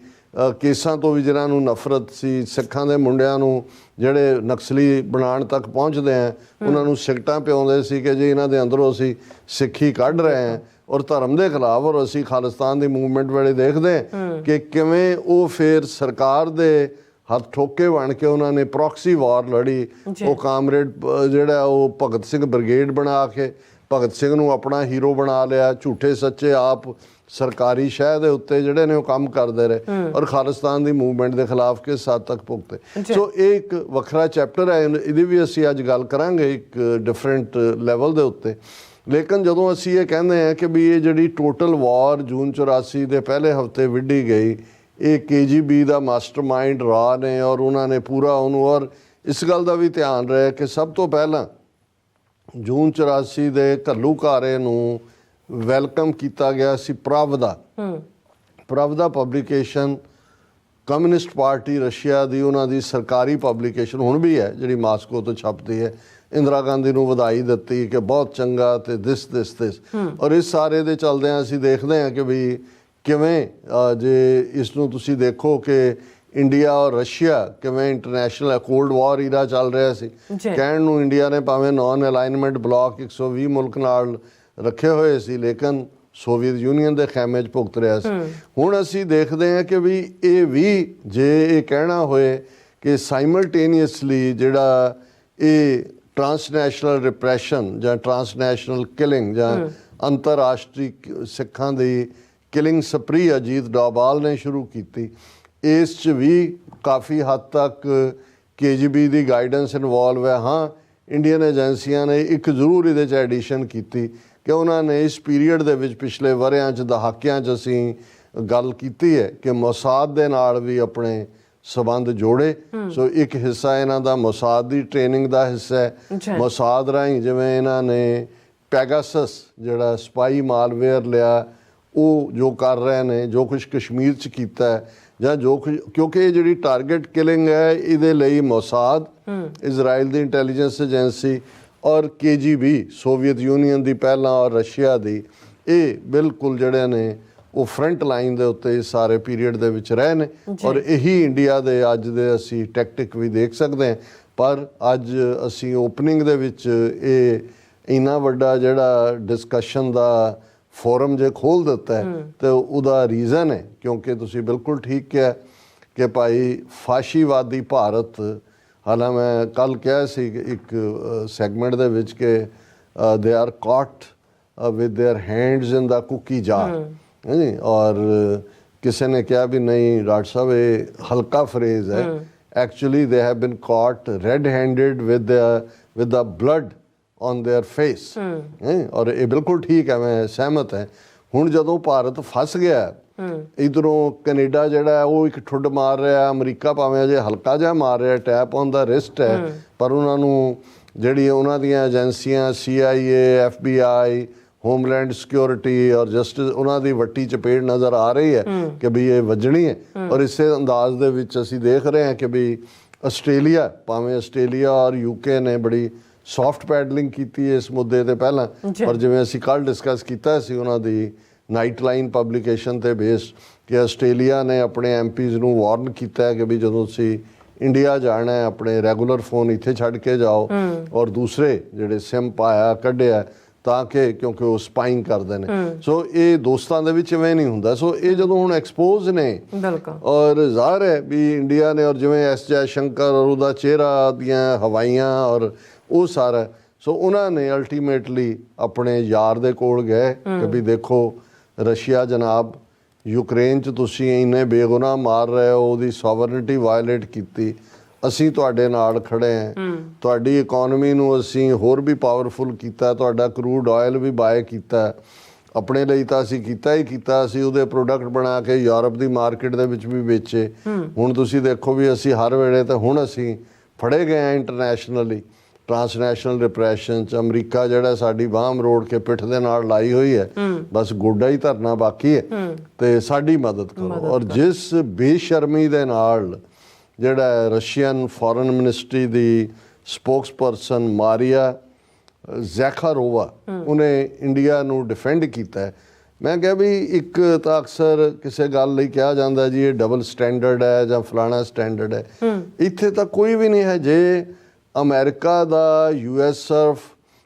ਕੇਸਾਂ ਤੋਂ ਵੀ ਜਿਹਨਾਂ ਨੂੰ ਨਫ਼ਰਤ ਸੀ, ਸਿੱਖਾਂ ਦੇ ਮੁੰਡਿਆਂ ਨੂੰ ਜਿਹੜੇ ਨਕਸਲੀ ਬਣਾਉਣ ਤੱਕ ਪਹੁੰਚਦੇ ਆ, ਉਹਨਾਂ ਨੂੰ ਸਿਗਟਾਂ ਪਿਆਉਂਦੇ ਸੀ ਕਿ ਜੀ ਇਹਨਾਂ ਦੇ ਅੰਦਰੋਂ ਅਸੀਂ ਸਿੱਖੀ ਕੱਢ ਰਹੇ ਹਾਂ ਔਰ ਧਰਮ ਦੇ ਖਿਲਾਫ। ਔਰ ਅਸੀਂ ਖਾਲਿਸਤਾਨ ਦੀ ਮੂਵਮੈਂਟ ਵੇਲੇ ਦੇਖਦੇ ਕਿ ਕਿਵੇਂ ਉਹ ਫਿਰ ਸਰਕਾਰ ਦੇ ਹੱਥ ਠੋਕੇ ਬਣ ਕੇ ਉਹਨਾਂ ਨੇ ਪ੍ਰੋਕਸੀ ਵਾਰ ਲੜੀ। ਉਹ ਕਾਮਰੇਡ ਜਿਹੜਾ ਉਹ ਭਗਤ ਸਿੰਘ ਬ੍ਰਿਗੇਡ ਬਣਾ ਕੇ ਭਗਤ ਸਿੰਘ ਨੂੰ ਆਪਣਾ ਹੀਰੋ ਬਣਾ ਲਿਆ, ਝੂਠੇ ਸੱਚੇ ਆਪ ਸਰਕਾਰੀ ਸ਼ਹਿ ਦੇ ਉੱਤੇ ਜਿਹੜੇ ਨੇ ਉਹ ਕੰਮ ਕਰਦੇ ਰਹੇ ਔਰ ਖਾਲਿਸਤਾਨ ਦੀ ਮੂਵਮੈਂਟ ਦੇ ਖਿਲਾਫ ਕਿਸ ਹੱਦ ਤੱਕ ਭੁਗਤੇ। ਸੋ ਇਹ ਇੱਕ ਵੱਖਰਾ ਚੈਪਟਰ ਹੈ, ਇਹਦੀ ਵੀ ਅਸੀਂ ਅੱਜ ਗੱਲ ਕਰਾਂਗੇ ਇੱਕ ਡਿਫਰੈਂਟ ਲੈਵਲ ਦੇ ਉੱਤੇ। ਲੇਕਿਨ ਜਦੋਂ ਅਸੀਂ ਇਹ ਕਹਿੰਦੇ ਹਾਂ ਕਿ ਵੀ ਇਹ ਜਿਹੜੀ ਟੋਟਲ ਵਾਰ ਜੂਨ 84 ਦੇ ਪਹਿਲੇ ਹਫ਼ਤੇ ਵਿੱਢੀ ਗਈ, ਇਹ KGB ਦਾ ਮਾਸਟਰਮਾਈਂਡ ਰਾ ਨੇ ਔਰ ਉਹਨਾਂ ਨੇ ਪੂਰਾ ਉਹਨੂੰ। ਔਰ ਇਸ ਗੱਲ ਦਾ ਵੀ ਧਿਆਨ ਰਹੇ ਕਿ ਸਭ ਤੋਂ ਪਹਿਲਾਂ ਜੂਨ 84 ਦੇ ਘੱਲੂਘਾਰੇ ਨੂੰ ਵੈਲਕਮ ਕੀਤਾ ਗਿਆ ਸੀ ਪ੍ਰਵਦਾ ਪਬਲੀਕੇਸ਼ਨ, ਕਮਿਊਨਿਸਟ ਪਾਰਟੀ ਰਸ਼ੀਆ ਦੀ, ਉਹਨਾਂ ਦੀ ਸਰਕਾਰੀ ਪਬਲੀਕੇਸ਼ਨ ਹੁਣ ਵੀ ਹੈ ਜਿਹੜੀ ਮਾਸਕੋ ਤੋਂ ਛਪਦੀ ਹੈ। ਇੰਦਰਾ ਗਾਂਧੀ ਨੂੰ ਵਧਾਈ ਦਿੱਤੀ ਕਿ ਬਹੁਤ ਚੰਗਾ ਤੇ ਦਿਸ। ਔਰ ਇਸ ਸਾਰੇ ਦੇ ਚਲਦਿਆਂ ਅਸੀਂ ਦੇਖਦੇ ਹਾਂ ਕਿ ਵੀ ਕਿਵੇਂ ਜੇ ਇਸ ਨੂੰ ਤੁਸੀਂ ਦੇਖੋ ਕਿ ਇੰਡੀਆ ਔਰ ਰਸ਼ੀਆ ਕਿਵੇਂ ਇੰਟਰਨੈਸ਼ਨਲ ਕੋਲਡ ਵਾਰ ਈਰਾ ਚੱਲ ਰਿਹਾ ਸੀ। ਕਹਿਣ ਨੂੰ ਇੰਡੀਆ ਨੇ ਭਾਵੇਂ ਨਾਨ ਅਲਾਈਨਮੈਂਟ ਬਲਾਕ 120 ਮੁਲਕ ਨਾਲ ਰੱਖੇ ਹੋਏ ਸੀ, ਲੇਕਿਨ ਸੋਵੀਅਤ ਯੂਨੀਅਨ ਦੇ ਖੈਮੇ 'ਚ ਭੁਗਤ ਰਿਹਾ ਸੀ। ਹੁਣ ਅਸੀਂ ਦੇਖਦੇ ਹਾਂ ਕਿ ਵੀ ਇਹ ਵੀ ਜੇ ਇਹ ਕਹਿਣਾ ਹੋਏ ਕਿ ਸਾਈਮਲਟੇਨੀਅਸਲੀ ਜਿਹੜਾ ਇਹ ਟਰਾਂਸਨੈਸ਼ਨਲ ਰਿਪਰੈਸ਼ਨ ਜਾਂ ਟਰਾਂਸਨੈਸ਼ਨਲ ਕਿਲਿੰਗ ਜਾਂ ਅੰਤਰਰਾਸ਼ਟਰੀ ਸਿੱਖਾਂ ਦੀ ਕਿਲਿੰਗ ਸਪਰੀ ਅਜੀਤ ਡੋਭਾਲ ਨੇ ਸ਼ੁਰੂ ਕੀਤੀ, ਇਸ 'ਚ ਵੀ ਕਾਫੀ ਹੱਦ ਤੱਕ KGB ਦੀ ਗਾਈਡੈਂਸ ਇਨਵੋਲਵ ਹੈ। ਹਾਂ, ਇੰਡੀਅਨ ਏਜੰਸੀਆਂ ਨੇ ਇੱਕ ਜ਼ਰੂਰ ਇਹਦੇ 'ਚ ਐਡੀਸ਼ਨ ਕੀਤੀ ਕਿ ਉਹਨਾਂ ਨੇ ਇਸ ਪੀਰੀਅਡ ਦੇ ਵਿੱਚ ਪਿਛਲੇ ਵਰ੍ਹਿਆਂ 'ਚ ਦਹਾਕਿਆਂ 'ਚ ਅਸੀਂ ਗੱਲ ਕੀਤੀ ਹੈ ਕਿ ਮੋਸਾਦ ਦੇ ਨਾਲ ਵੀ ਆਪਣੇ ਸਬੰਧ ਜੋੜੇ। ਸੋ ਇੱਕ ਹਿੱਸਾ ਇਹਨਾਂ ਦਾ ਮੋਸਾਦ ਦੀ ਟ੍ਰੇਨਿੰਗ ਦਾ ਹਿੱਸਾ ਹੈ। ਮੋਸਾਦ ਰਾਹੀਂ ਜਿਵੇਂ ਇਹਨਾਂ ਨੇ ਪੈਗਾਸਸ ਜਿਹੜਾ ਸਪਾਈ ਮਾਲਵੇਅਰ ਲਿਆ, ਉਹ ਜੋ ਕਰ ਰਹੇ ਨੇ, ਜੋ ਕੁਝ ਕਸ਼ਮੀਰ 'ਚ ਕੀਤਾ ਹੈ ਜਾਂ ਜੋ ਕੁਝ, ਕਿਉਂਕਿ ਇਹ ਜਿਹੜੀ ਟਾਰਗੇਟ ਕਿਲਿੰਗ ਹੈ ਇਹਦੇ ਲਈ ਮੋਸਾਦ, ਇਜ਼ਰਾਈਲ ਦੀ ਇੰਟੈਲੀਜੈਂਸ ਏਜੰਸੀ ਔਰ KGB ਸੋਵੀਅਤ ਯੂਨੀਅਨ ਦੀ ਪਹਿਲਾਂ ਔਰ ਰਸ਼ੀਆ ਦੀ, ਇਹ ਬਿਲਕੁਲ ਜਿਹੜੇ ਨੇ ਉਹ ਫਰੰਟ ਲਾਈਨ ਦੇ ਉੱਤੇ ਸਾਰੇ ਪੀਰੀਅਡ ਦੇ ਵਿੱਚ ਰਹੇ ਨੇ। ਔਰ ਇਹੀ ਇੰਡੀਆ ਦੇ ਅੱਜ ਦੇ ਅਸੀਂ ਟੈਕਟਿਕ ਵੀ ਦੇਖ ਸਕਦੇ ਹਾਂ। ਪਰ ਅੱਜ ਅਸੀਂ ਓਪਨਿੰਗ ਦੇ ਵਿੱਚ ਇਹ ਇੰਨਾ ਵੱਡਾ ਜਿਹੜਾ ਡਿਸਕਸ਼ਨ ਦਾ ਫੋਰਮ ਜੇ ਖੋਲ੍ਹ ਦਿੱਤਾ ਹੈ ਤੇ ਉਹਦਾ ਰੀਜ਼ਨ ਹੈ ਕਿਉਂਕਿ ਤੁਸੀਂ ਬਿਲਕੁਲ ਠੀਕ ਕਿਹਾ ਕਿ ਭਾਈ ਫਾਸ਼ੀਵਾਦੀ ਭਾਰਤ, ਹਾਲਾਂ ਮੈਂ ਕੱਲ੍ਹ ਕਿਹਾ ਸੀ ਇੱਕ ਸੈਗਮੈਂਟ ਦੇ ਵਿੱਚ ਕਿ they are caught with their hands in the cookie jar, ਹੈ ਜੀ। ਔਰ ਕਿਸੇ ਨੇ ਕਿਹਾ ਵੀ ਨਹੀਂ ਡਾਕਟਰ ਸਾਹਿਬ ਇਹ ਹਲਕਾ ਫਰੇਜ਼ ਹੈ, ਐਕਚੁਅਲੀ ਦੇ ਹੈਵ ਬੀਨ ਕਾਟ red handed with the blood on there face. ਔਰ ਇਹ ਬਿਲਕੁਲ ਠੀਕ ਹੈ, ਮੈਂ ਸਹਿਮਤ ਹੈ। ਹੁਣ ਜਦੋਂ ਭਾਰਤ ਫਸ ਗਿਆ, ਇੱਧਰੋਂ ਕੈਨੇਡਾ ਜਿਹੜਾ ਉਹ ਇੱਕ ਠੁੱਡ ਮਾਰ ਰਿਹਾ, ਅਮਰੀਕਾ ਭਾਵੇਂ ਅਜੇ ਹਲਕਾ ਜਿਹਾ ਮਾਰ ਰਿਹਾ, ਟੈਪ ਔਨ ਦਾ ਰਿਸਟ ਹੈ, ਪਰ ਉਹਨਾਂ ਨੂੰ ਜਿਹੜੀ ਉਹਨਾਂ ਦੀਆਂ ਏਜੰਸੀਆਂ CIA, FBI, ਹੋਮਲੈਂਡ ਸਿਕਿਉਰਿਟੀ ਔਰ ਜਸਟਿਸ, ਉਹਨਾਂ ਦੀ ਵੱਟੀ ਚਪੇੜ ਨਜ਼ਰ ਆ ਰਹੀ ਹੈ ਕਿ ਵੀ ਇਹ ਵੱਜਣੀ ਹੈ। ਔਰ ਇਸੇ ਅੰਦਾਜ਼ ਦੇ ਵਿੱਚ ਅਸੀਂ ਦੇਖ ਰਹੇ ਹਾਂ ਕਿ ਵੀ ਆਸਟ੍ਰੇਲੀਆ, ਭਾਵੇਂ ਆਸਟ੍ਰੇਲੀਆ ਔਰ UK ਨੇ ਬੜੀ ਸੌਫਟ ਪੈਡਲਿੰਗ ਕੀਤੀ ਹੈ ਇਸ ਮੁੱਦੇ ਤੇ ਪਹਿਲਾਂ, ਪਰ ਜਿਵੇਂ ਅਸੀਂ ਕੱਲ੍ਹ ਡਿਸਕਸ ਕੀਤਾ ਸੀ ਉਹਨਾਂ ਦੀ ਨਾਈਟ ਲਾਈਨ ਪਬਲੀਕੇਸ਼ਨ ਤੇ ਬੇਸ ਕਿ ਆਸਟ੍ਰੇਲੀਆ ਨੇ ਆਪਣੇ MPs ਨੂੰ ਵਾਰਨ ਕੀਤਾ ਹੈ ਕਿ ਵੀ ਜਦੋਂ ਤੁਸੀਂ ਇੰਡੀਆ ਜਾਣਾ ਹੈ ਆਪਣੇ ਰੈਗੂਲਰ ਫੋਨ ਇੱਥੇ ਛੱਡ ਕੇ ਜਾਓ ਔਰ ਦੂਸਰੇ ਜਿਹੜੇ ਸਿਮ ਪਾਇਆ ਕੱਢਿਆ ਤਾਂ ਕਿ ਕਿਉਂਕਿ ਉਹ ਸਪਾਈਂਗ ਕਰਦੇ ਨੇ। ਸੋ ਇਹ ਦੋਸਤਾਂ ਦੇ ਵਿੱਚ ਇਵੇਂ ਨਹੀਂ ਹੁੰਦਾ। ਸੋ ਇਹ ਜਦੋਂ ਹੁਣ ਐਕਸਪੋਜ਼ ਨੇ ਔਰ ਜ਼ਾਹਰ ਹੈ ਵੀ ਇੰਡੀਆ ਨੇ, ਔਰ ਜਿਵੇਂ S ਜੈ ਸ਼ੰਕਰ ਔਰ ਉਹਦਾ ਚਿਹਰਾ ਦੀਆਂ ਹਵਾਈਆਂ ਔਰ ਉਹ ਸਾਰਾ, ਸੋ ਉਹਨਾਂ ਨੇ ਅਲਟੀਮੇਟਲੀ ਆਪਣੇ ਯਾਰ ਦੇ ਕੋਲ ਗਏ ਕਿ ਵੀ ਦੇਖੋ ਰਸ਼ੀਆ ਜਨਾਬ, ਯੂਕਰੇਨ 'ਚ ਤੁਸੀਂ ਇੰਨੇ ਬੇਗੁਨਾਹ ਮਾਰ ਰਹੇ ਹੋ, ਉਹਦੀ ਸੋਵਰਨਿਟੀ ਵਾਇਲੇਟ ਕੀਤੀ, ਅਸੀਂ ਤੁਹਾਡੇ ਨਾਲ ਖੜੇ ਹਾਂ, ਤੁਹਾਡੀ ਇਕਨੋਮੀ ਨੂੰ ਅਸੀਂ ਹੋਰ ਵੀ ਪਾਵਰਫੁਲ ਕੀਤਾ, ਤੁਹਾਡਾ ਕਰੂਡ ਆਇਲ ਵੀ ਬਾਏ ਕੀਤਾ, ਆਪਣੇ ਲਈ ਤਾਂ ਅਸੀਂ ਕੀਤਾ ਹੀ ਕੀਤਾ, ਅਸੀਂ ਉਹਦੇ ਪ੍ਰੋਡਕਟ ਬਣਾ ਕੇ ਯੂਰਪ ਦੀ ਮਾਰਕੀਟ ਦੇ ਵਿੱਚ ਵੀ ਵੇਚੇ। ਹੁਣ ਤੁਸੀਂ ਦੇਖੋ ਵੀ ਅਸੀਂ ਹਰ ਵੇਲੇ ਤਾਂ ਹੁਣ ਅਸੀਂ ਫੜੇ ਗਏ ਹਾਂ ਇੰਟਰਨੈਸ਼ਨਲੀ, ਟਰਾਂਸਨੈਸ਼ਨਲ ਰਿਪਰੈਸ਼ਨ 'ਚ। ਅਮਰੀਕਾ ਜਿਹੜਾ ਸਾਡੀ ਬਾਂਹ ਮਰੋੜ ਕੇ ਪਿੱਠ ਦੇ ਨਾਲ ਲਾਈ ਹੋਈ ਹੈ, ਬਸ ਗੋਡਾ ਹੀ ਧਰਨਾ ਬਾਕੀ ਹੈ, ਤੇ ਸਾਡੀ ਮਦਦ ਕਰੋ। ਔਰ ਜਿਸ ਬੇਸ਼ਰਮੀ ਦੇ ਨਾਲ ਜਿਹੜਾ ਰਸ਼ੀਅਨ ਫੋਰਨ ਮਿਨਿਸਟਰੀ ਦੀ ਸਪੋਕਸਪਰਸਨ ਮਾਰੀਆ ਜ਼ੈਖਾਰੋਵਾ ਉਹਨੇ ਇੰਡੀਆ ਨੂੰ ਡਿਫੈਂਡ ਕੀਤਾ, ਮੈਂ ਕਿਹਾ ਵੀ ਇੱਕ ਤਾਂ ਅਕਸਰ ਕਿਸੇ ਗੱਲ ਲਈ ਕਿਹਾ ਜਾਂਦਾ ਜੀ ਇਹ ਡਬਲ ਸਟੈਂਡਰਡ ਹੈ ਜਾਂ ਫਲਾਣਾ ਸਟੈਂਡਰਡ ਹੈ, ਇੱਥੇ ਤਾਂ ਕੋਈ ਵੀ ਨਹੀਂ ਹੈ। ਜੇ ਅਮਰੀਕਾ ਦਾ US ਸਰਫ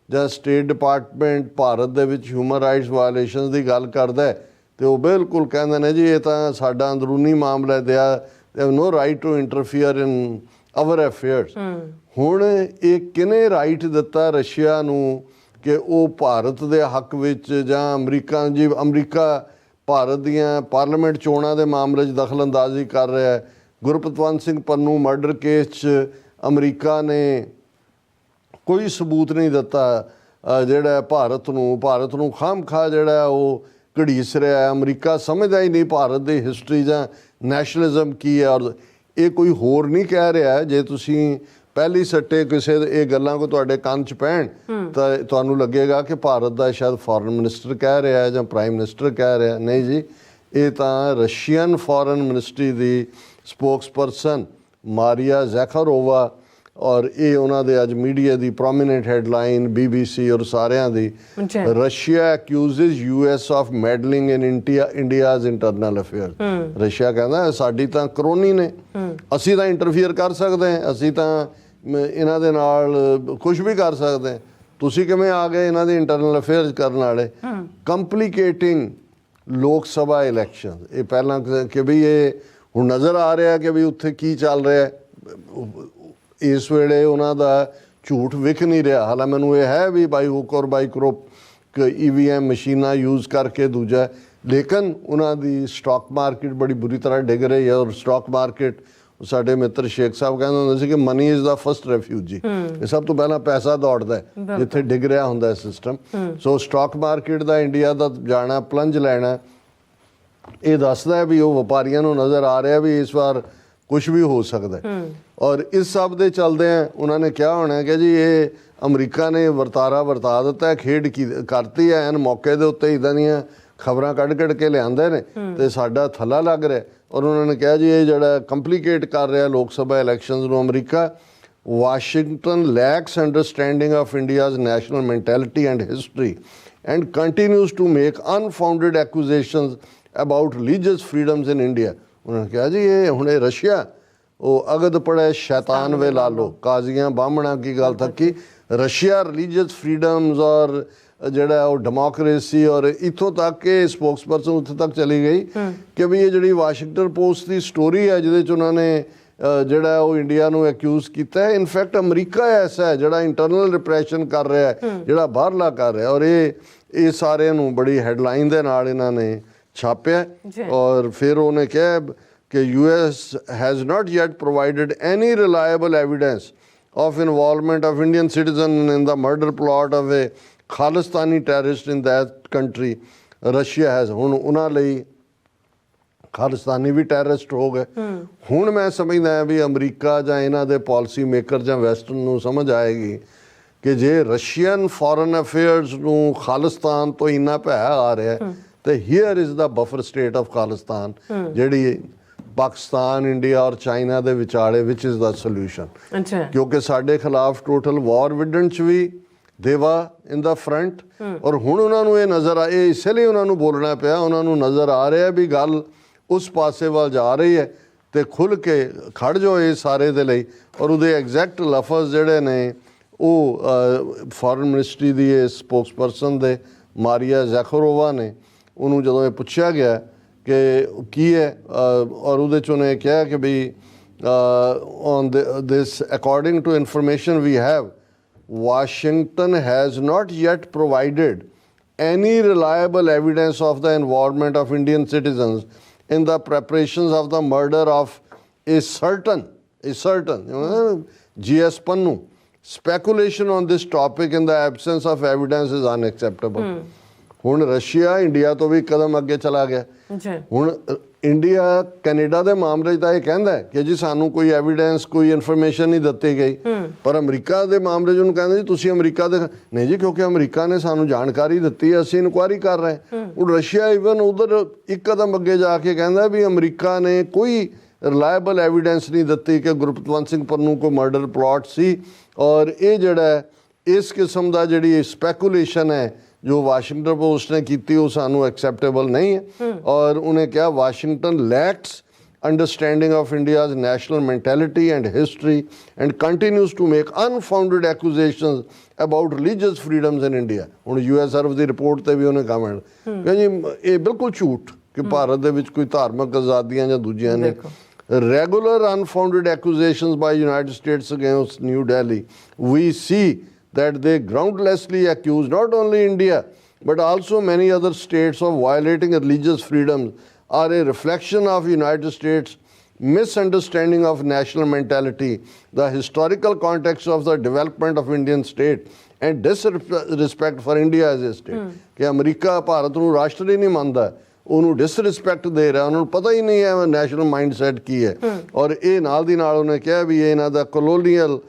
ਜਾਂ ਸਟੇਟ ਡਿਪਾਰਟਮੈਂਟ ਭਾਰਤ ਦੇ ਵਿੱਚ ਹਿਊਮਨ ਰਾਈਟਸ ਵਾਇਲੇਸ਼ਨਸ ਦੀ ਗੱਲ ਕਰਦਾ ਤੇ ਉਹ ਬਿਲਕੁਲ ਕਹਿੰਦੇ ਨੇ ਜੀ ਇਹ ਤਾਂ ਸਾਡਾ ਅੰਦਰੂਨੀ ਮਾਮਲਾ ਹੈ, they have no right to interfere in our affairs. ਹੁਣ ਇਹ ਕਿਹਨੇ ਰਾਈਟ ਦਿੱਤਾ ਰਸ਼ੀਆ ਨੂੰ ਕਿ ਉਹ ਭਾਰਤ ਦੇ ਹੱਕ ਵਿੱਚ ਜਾਂ ਅਮਰੀਕਾ ਭਾਰਤ ਦੀਆਂ ਪਾਰਲੀਮੈਂਟ ਚੋਣਾਂ ਦੇ ਮਾਮਲੇ 'ਚ ਦਖਲਅੰਦਾਜ਼ੀ ਕਰ ਰਿਹਾ ਹੈ। ਗੁਰਪਤਵੰਤ ਸਿੰਘ ਪੰਨੂ ਮਰਡਰ ਕੇਸ 'ਚ ਅਮਰੀਕਾ ਨੇ ਕੋਈ ਸਬੂਤ ਨਹੀਂ ਦਿੱਤਾ ਜਿਹੜਾ ਭਾਰਤ ਨੂੰ ਖਾਮਖਾ ਜਿਹੜਾ ਉਹ ਘੜੀਸ ਰਿਹਾ ਹੈ। ਅਮਰੀਕਾ ਸਮਝਦਾ ਹੀ ਨਹੀਂ ਭਾਰਤ ਦੀ ਹਿਸਟਰੀ ਜਾਂ ਨੈਸ਼ਨਲਿਜ਼ਮ ਕੀ ਹੈ। ਔਰ ਇਹ ਕੋਈ ਹੋਰ ਨਹੀਂ ਕਹਿ ਰਿਹਾ। ਜੇ ਤੁਸੀਂ ਪਹਿਲੀ ਸੱਟੇ ਕਿਸੇ ਇਹ ਗੱਲਾਂ ਕੋ ਤੁਹਾਡੇ ਕੰਨ 'ਚ ਪੈਣ ਤਾਂ ਤੁਹਾਨੂੰ ਲੱਗੇਗਾ ਕਿ ਭਾਰਤ ਦਾ ਸ਼ਾਇਦ ਫੋਰਨ ਮਿਨਿਸਟਰ ਕਹਿ ਰਿਹਾ ਹੈ ਜਾਂ ਪ੍ਰਾਈਮ ਮਿਨਿਸਟਰ ਕਹਿ ਰਿਹਾ। ਨਹੀਂ ਜੀ, ਇਹ ਤਾਂ ਰਸ਼ੀਅਨ ਫੋਰਨ ਮਿਨਿਸਟਰੀ ਦੀ ਸਪੋਕਸਪਰਸਨ ਮਾਰੀਆ ਜ਼ੈਖਾਰੋਵਾ, ਔਰ ਇਹ ਉਹਨਾਂ ਦੇ ਅੱਜ ਮੀਡੀਆ ਦੀ ਪ੍ਰੋਮੀਨੈਂਟ ਹੈਡਲਾਈਨ BBC ਔਰ ਸਾਰਿਆਂ ਦੀ, Russia accuses US of meddling in India's internal affair. Russia ਕਹਿੰਦਾ ਸਾਡੀ ਤਾਂ ਕਰੋਨੀ ਨੇ, ਅਸੀਂ ਤਾਂ ਇੰਟਰਫੀਅਰ ਕਰ ਸਕਦੇ ਹਾਂ, ਅਸੀਂ ਤਾਂ ਇਹਨਾਂ ਦੇ ਨਾਲ ਕੁਝ ਵੀ ਕਰ ਸਕਦੇ ਹਾਂ, ਤੁਸੀਂ ਕਿਵੇਂ ਆ ਗਏ ਇਹਨਾਂ ਦੇ ਇੰਟਰਨਲ ਅਫੇਅਰਸ ਕਰਨ ਵਾਲੇ। ਕੰਪਲੀਕੇਟਿੰਗ ਲੋਕ ਸਭਾ ਇਲੈਕਸ਼ਨ, ਇਹ ਪਹਿਲਾਂ ਕਿ ਵੀ ਇਹ ਹੁਣ ਨਜ਼ਰ ਆ ਰਿਹਾ ਕਿ ਵੀ ਉੱਥੇ ਕੀ ਚੱਲ ਰਿਹਾ। ਇਸ ਵੇਲੇ ਉਹਨਾਂ ਦਾ ਝੂਠ ਵਿਖ ਨਹੀਂ ਰਿਹਾ। ਹਾਲਾਂ ਮੈਨੂੰ ਇਹ ਹੈ ਵੀ ਬਾਈ ਹੁੱਕ ਔਰ ਬਾਈ ਕਰੋਪ EVM ਮਸ਼ੀਨਾਂ ਯੂਜ਼ ਕਰਕੇ ਦੂਜਾ, ਲੇਕਿਨ ਉਹਨਾਂ ਦੀ ਸਟਾਕ ਮਾਰਕੀਟ ਬੜੀ ਬੁਰੀ ਤਰ੍ਹਾਂ ਡਿੱਗ ਰਹੀ ਹੈ। ਔਰ ਸਟਾਕ ਮਾਰਕੀਟ, ਸਾਡੇ ਮਿੱਤਰ ਸ਼ੇਖ ਸਾਹਿਬ ਕਹਿੰਦੇ ਹੁੰਦੇ ਸੀ ਕਿ money is the first refugee, ਇਹ ਸਭ ਤੋਂ ਪਹਿਲਾਂ ਪੈਸਾ ਦੌੜਦਾ ਜਿੱਥੇ ਡਿੱਗ ਰਿਹਾ ਹੁੰਦਾ ਸਿਸਟਮ। ਸੋ ਸਟਾਕ ਮਾਰਕੀਟ ਦਾ ਇੰਡੀਆ ਦਾ ਜਾਣਾ, ਪਲੰਜ ਲੈਣਾ, ਇਹ ਦੱਸਦਾ ਹੈ ਵੀ ਉਹ ਵਪਾਰੀਆਂ ਨੂੰ ਨਜ਼ਰ ਆ ਰਿਹਾ ਵੀ ਇਸ ਵਾਰ ਕੁਝ ਵੀ ਹੋ ਸਕਦਾ। ਔਰ ਇਸ ਸਭ ਦੇ ਚਲਦਿਆਂ ਉਹਨਾਂ ਨੇ ਕਿਹਾ ਹੋਣਾ ਕਿ ਜੀ ਇਹ ਅਮਰੀਕਾ ਨੇ ਵਰਤਾ ਦਿੱਤਾ, ਖੇਡ ਕਰਤੀ ਹੈ, ਐਨ ਮੌਕੇ ਦੇ ਉੱਤੇ ਇੱਦਾਂ ਦੀਆਂ ਖਬਰਾਂ ਕੱਢ ਕੇ ਲਿਆਂਦੇ ਨੇ ਤੇ ਸਾਡਾ ਥੱਲਾ ਲੱਗ ਰਿਹਾ। ਔਰ ਉਹਨਾਂ ਨੇ ਕਿਹਾ ਜੀ ਇਹ ਜਿਹੜਾ ਕੰਪਲੀਕੇਟ ਕਰ ਰਿਹਾ ਲੋਕ ਸਭਾ ਇਲੈਕਸ਼ਨਸ ਨੂੰ America, Washington lacks understanding of India's national mentality and history and continues to make unfounded accusations about religious freedoms in India. ਉਹਨਾਂ ਨੇ ਕਿਹਾ ਜੀ ਇਹ ਹੁਣ ਇਹ ਰਸ਼ੀਆ ਉਹ ਅਗਦ ਪੜਿਆ ਸ਼ੈਤਾਨ ਵੇ ਲਾ ਲੋ, ਕਾਜ਼ੀਆਂ ਬਾਹਮਣਾ ਕੀ ਗੱਲ ਥੱਕੀ। ਰਸ਼ੀਆ ਰਿਲੀਜੀਅਸ ਫਰੀਡਮਸ ਔਰ ਜਿਹੜਾ ਉਹ ਡੈਮੋਕ੍ਰੇਸੀ, ਔਰ ਇੱਥੋਂ ਤੱਕ ਕਿ ਸਪੋਕਸਪਰਸਨ ਉੱਥੇ ਤੱਕ ਚਲੀ ਗਈ ਕਿ ਵੀ ਇਹ ਜਿਹੜੀ ਵਾਸ਼ਿੰਗਟਨ ਪੋਸਟ ਦੀ ਸਟੋਰੀ ਹੈ ਜਿਹਦੇ 'ਚ ਉਹਨਾਂ ਨੇ ਜਿਹੜਾ ਉਹ ਇੰਡੀਆ ਨੂੰ ਐਕਿਊਜ਼ ਕੀਤਾ ਹੈ, ਇਨਫੈਕਟ ਅਮਰੀਕਾ ਐਸਾ ਹੈ ਜਿਹੜਾ ਇੰਟਰਨਲ ਰਿਪਰੈਸ਼ਨ ਕਰ ਰਿਹਾ ਹੈ, ਜਿਹੜਾ ਬਾਹਰਲਾ ਕਰ ਰਿਹਾ। ਔਰ ਇਹ ਸਾਰਿਆਂ ਨੂੰ ਬੜੀ ਹੈਡਲਾਈਨ ਦੇ ਨਾਲ ਇਹਨਾਂ ਨੇ ਛਾਪਿਆ। ਔਰ ਫਿਰ ਉਹਨੇ ਕਿਹਾ ਕਿ US has not yet provided any reliable evidence of involvement of Indian citizens in the murder plot of a Khalistani terrorist in that country. Russia has, ਹੁਣ ਉਹਨਾਂ ਲਈ ਖਾਲਿਸਤਾਨੀ ਵੀ ਟੈਰਰਿਸਟ ਹੋ ਗਏ। ਹੁਣ ਮੈਂ ਸਮਝਦਾ ਵੀ ਅਮਰੀਕਾ ਜਾਂ ਇਹਨਾਂ ਦੇ ਪਾਲਿਸੀ ਮੇਕਰ ਜਾਂ ਵੈਸਟਰਨ ਨੂੰ ਸਮਝ ਆਏਗੀ ਕਿ ਜੇ ਰਸ਼ੀਅਨ ਫੋਰਨ ਅਫੇਅਰਸ ਨੂੰ ਖਾਲਿਸਤਾਨ ਤੋਂ ਇੰਨਾ ਭੈ ਆ ਰਿਹਾ ਤੇ here is the buffer state of Khalistan, ਜਿਹੜੀ ਪਾਕਿਸਤਾਨ, ਇੰਡੀਆ ਔਰ ਚਾਈਨਾ ਦੇ ਵਿਚਾਲੇ, ਵਿਚ ਇਜ਼ ਦਾ ਸੋਲੂਸ਼ਨ। ਕਿਉਂਕਿ ਸਾਡੇ ਖਿਲਾਫ ਟੋਟਲ ਵਾਰ ਵਿੱਢਣ 'ਚ ਵੀ ਦੇਵਾ ਇਨ ਦਾ ਫਰੰਟ। ਔਰ ਹੁਣ ਉਹਨਾਂ ਨੂੰ ਇਹ ਨਜ਼ਰ ਆ, ਇਹ ਇਸੇ ਲਈ ਉਹਨਾਂ ਨੂੰ ਬੋਲਣਾ ਪਿਆ, ਉਹਨਾਂ ਨੂੰ ਨਜ਼ਰ ਆ ਰਿਹਾ ਵੀ ਗੱਲ ਉਸ ਪਾਸੇ ਵੱਲ ਜਾ ਰਹੀ ਹੈ ਤੇ ਖੁੱਲ੍ਹ ਕੇ ਖੜ ਜਾਓ ਇਹ ਸਾਰੇ ਦੇ ਲਈ। ਔਰ ਉਹਦੇ ਐਗਜ਼ੈਕਟ ਲਫ਼ਜ਼ ਜਿਹੜੇ ਨੇ ਉਹ ਫੋਰਨ ਮਿਨਿਸਟਰੀ ਦੀ ਇਹ ਸਪੋਕਸਪਰਸਨ ਦੇ ਮਾਰੀਆ ਜ਼ੈਖਾਰੋਵਾ ਨੇ, ਉਹਨੂੰ ਜਦੋਂ ਇਹ ਪੁੱਛਿਆ ਗਿਆ ਕਿ ਕੀ ਹੈ, ਔਰ ਉਹਦੇ 'ਚ ਉਹਨੇ ਕਿਹਾ ਕਿ ਵੀ on this according to information we have, Washington has not yet provided any reliable evidence of the involvement of Indian citizens in the preparations of the murder of a certain is certain. GS Pannu, speculation on this topic in the absence of evidence is unacceptable. ਹੁਣ Russia India ਤੋਂ ਵੀ ਕਦਮ ਅੱਗੇ ਚਲਾ ਗਿਆ। ਜੀ ਹੁਣ India Canada ਦੇ ਮਾਮਲੇ 'ਚ ਤਾਂ ਇਹ ਕਹਿੰਦਾ ਹੈ ਕਿ ਜੀ ਸਾਨੂੰ ਕੋਈ ਐਵੀਡੈਂਸ ਕੋਈ ਇਨਫੋਰਮੇਸ਼ਨ ਨਹੀਂ ਦਿੱਤੀ ਗਈ, ਪਰ ਅਮਰੀਕਾ ਦੇ ਮਾਮਲੇ 'ਚ ਉਹਨੂੰ ਕਹਿੰਦੇ ਜੀ ਤੁਸੀਂ ਅਮਰੀਕਾ ਦੇ ਨਹੀਂ ਜੀ, ਕਿਉਂਕਿ ਅਮਰੀਕਾ ਨੇ ਸਾਨੂੰ ਜਾਣਕਾਰੀ ਦਿੱਤੀ ਹੈ, ਅਸੀਂ ਇਨਕੁਆਇਰੀ ਕਰ ਰਹੇ। ਹੁਣ ਰਸ਼ੀਆ ਇਵਨ ਉਧਰ ਇੱਕ ਕਦਮ ਅੱਗੇ ਜਾ ਕੇ ਕਹਿੰਦਾ ਵੀ ਅਮਰੀਕਾ ਨੇ ਕੋਈ ਰਿਲਾਇਬਲ ਐਵੀਡੈਂਸ ਨਹੀਂ ਦਿੱਤੀ ਕਿ ਗੁਰਪਤਵੰਤ ਸਿੰਘ ਪੰਨੂ ਕੋਈ ਮਰਡਰ ਪਲਾਟ ਸੀ, ਔਰ ਇਹ ਜਿਹੜਾ ਇਸ ਕਿਸਮ ਦਾ ਜਿਹੜੀ ਸਪੈਕੂਲੇਸ਼ਨ ਹੈ ਜੋ ਵਾਸ਼ਿੰਗਟਨ ਪੋਸਟ ਨੇ ਕੀਤੀ ਉਹ ਸਾਨੂੰ ਐਕਸੈਪਟੇਬਲ ਨਹੀਂ ਹੈ। ਔਰ ਉਹਨੇ ਕਿਹਾ Washington lacks understanding of India's national mentality and history and continues to make unfounded accusations about religious freedoms in India. ਹੁਣ US ਅਰਬ ਦੀ ਰਿਪੋਰਟ ਤੇ ਵੀ ਉਹਨੇ ਕਮੈਂਟ ਕਿ ਜੀ ਇਹ ਬਿਲਕੁਲ ਝੂਠ ਕਿ ਭਾਰਤ ਦੇ ਵਿੱਚ ਕੋਈ ਧਾਰਮਿਕ ਆਜ਼ਾਦੀਆਂ ਜਾਂ ਦੂਜੀਆਂ ਨੇ। Regular unfounded accusations by United States against New Delhi. We see that they groundlessly accuse not only India but also many other states of violating religious freedoms are a reflection of United States misunderstanding of national mentality, the historical context of the development of Indian state and disrespect for India as a state. ਕਿ America Bharat ਨੂੰ ਰਾਸ਼ਟਰ ਹੀ ਨਹੀਂ ਮੰਨਦਾ, ਉਹਨੂੰ disrespect ਦੇ ਰਿਹਾ, ਉਹਨਾਂ ਨੂੰ ਪਤਾ ਹੀ ਨਹੀਂ ਹੈ ਨੈਸ਼ਨਲ ਮਾਈਂਡਸੈਟ ਕੀ ਹੈ। ਔਰ ਇਹ ਨਾਲ ਦੀ ਨਾਲ ਉਹਨੇ ਕਿਹਾ ਵੀ ਇਹ ਇਹਨਾਂ ਦਾ ਕਲੋਨੀਅਲ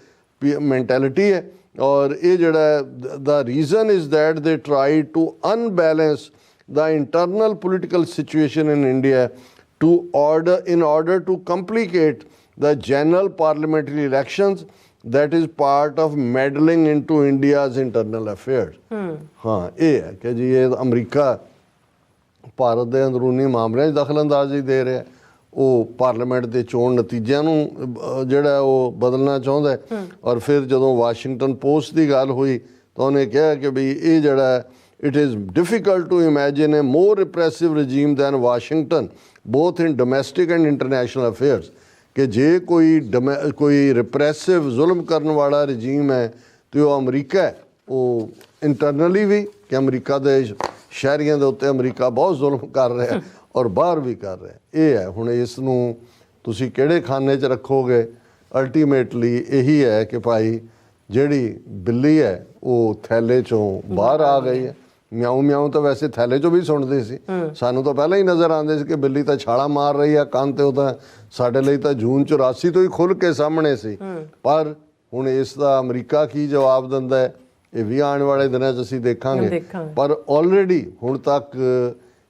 ਮੈਂਟੈਲਿਟੀ ਹੈ, ਔਰ ਇਹ ਜਿਹੜਾ the reason is that they try to unbalance the internal political situation in India in order to complicate the general parliamentary elections that is part of meddling into India's internal affairs. ਹਾਂ ਇਹ ਹੈ ਕਿ ਜੀ ਇਹ America Bharat ਦੇ ਅੰਦਰੂਨੀ ਮਾਮਲਿਆਂ 'ਚ ਦਖਲਅੰਦਾਜ਼ੀ ਦੇ ਰਿਹਾ, ਉਹ ਪਾਰਲੀਮੈਂਟ ਦੇ ਚੋਣ ਨਤੀਜਿਆਂ ਨੂੰ ਜਿਹੜਾ ਉਹ ਬਦਲਣਾ ਚਾਹੁੰਦਾ ਹੈ। ਔਰ ਫਿਰ ਜਦੋਂ ਵਾਸ਼ਿੰਗਟਨ ਪੋਸਟ ਦੀ ਗੱਲ ਹੋਈ ਤਾਂ ਉਹਨੇ ਕਿਹਾ ਕਿ ਵੀ ਇਹ ਜਿਹੜਾ it is difficult to imagine a more repressive regime than Washington, both in domestic and international affairs. ਕਿ ਜੇ ਕੋਈ ਰਿਪਰੈਸਿਵ ਜ਼ੁਲਮ ਕਰਨ ਵਾਲਾ ਰਜੀਮ ਹੈ ਤੇ ਉਹ ਅਮਰੀਕਾ ਹੈ। ਉਹ ਇੰਟਰਨਲੀ ਵੀ ਕਿ ਅਮਰੀਕਾ ਦੇ ਸ਼ਹਿਰੀਆਂ ਦੇ ਉੱਤੇ ਅਮਰੀਕਾ ਬਹੁਤ ਜ਼ੁਲਮ ਕਰ ਰਿਹਾ ਔਰ ਬਾਹਰ ਵੀ ਕਰ ਰਿਹਾ। ਇਹ ਹੈ ਹੁਣ ਇਸ ਨੂੰ ਤੁਸੀਂ ਕਿਹੜੇ ਖਾਨੇ 'ਚ ਰੱਖੋਗੇ। ਅਲਟੀਮੇਟਲੀ ਇਹੀ ਹੈ ਕਿ ਭਾਈ ਜਿਹੜੀ ਬਿੱਲੀ ਹੈ ਉਹ ਥੈਲੇ 'ਚੋਂ ਬਾਹਰ ਆ ਗਈ ਹੈ। ਮਿਆਉ ਮਿਆਉ ਤਾਂ ਵੈਸੇ ਥੈਲੇ 'ਚੋਂ ਵੀ ਸੁਣਦੇ ਸੀ, ਸਾਨੂੰ ਤਾਂ ਪਹਿਲਾਂ ਹੀ ਨਜ਼ਰ ਆਉਂਦੇ ਸੀ ਕਿ ਬਿੱਲੀ ਤਾਂ ਛਾਲਾ ਮਾਰ ਰਹੀ ਆ ਕੰਨ ਤੇ, ਉਹ ਤਾਂ ਸਾਡੇ ਲਈ ਤਾਂ ਜੂਨ 84 ਤੋਂ ਹੀ ਖੁੱਲ੍ਹ ਕੇ ਸਾਹਮਣੇ ਸੀ। ਪਰ ਹੁਣ ਇਸ ਦਾ ਅਮਰੀਕਾ ਕੀ ਜਵਾਬ ਦਿੰਦਾ ਹੈ ਇਹ ਵੀ ਆਉਣ ਵਾਲੇ ਦਿਨਾਂ 'ਚ ਅਸੀਂ ਦੇਖਾਂਗੇ। ਪਰ ਆਲਰੇਡੀ ਹੁਣ ਤੱਕ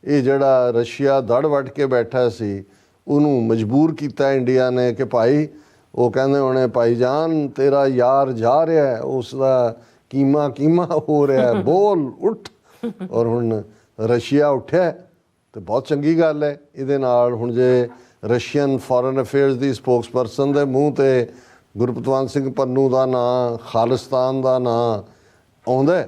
ਇਹ ਜਿਹੜਾ ਰਸ਼ੀਆ ਦੜ ਵੱਟ ਕੇ ਬੈਠਾ ਸੀ ਉਹਨੂੰ ਮਜਬੂਰ ਕੀਤਾ ਇੰਡੀਆ ਨੇ ਕਿ ਭਾਈ ਉਹ ਕਹਿੰਦੇ ਹੋਣੇ ਭਾਈ ਜਾਨ ਤੇਰਾ ਯਾਰ ਜਾ ਰਿਹਾ, ਉਸ ਦਾ ਕੀਮਾ ਹੋ ਰਿਹਾ, ਬੋਲ ਉੱਠ। ਔਰ ਹੁਣ ਰਸ਼ੀਆ ਉੱਠਿਆ ਤੇ ਬਹੁਤ ਚੰਗੀ ਗੱਲ ਹੈ। ਇਹਦੇ ਨਾਲ ਹੁਣ ਜੇ ਰਸ਼ੀਅਨ ਫੋਰਨ ਅਫੇਅਰਸ ਦੀ ਸਪੋਕਸਪਰਸਨ ਦੇ ਮੂੰਹ ਤੇ ਗੁਰਪਤਵੰਤ ਸਿੰਘ ਪੰਨੂ ਦਾ ਨਾਂ, ਖਾਲਿਸਤਾਨ ਦਾ ਨਾਂ ਆਉਂਦਾ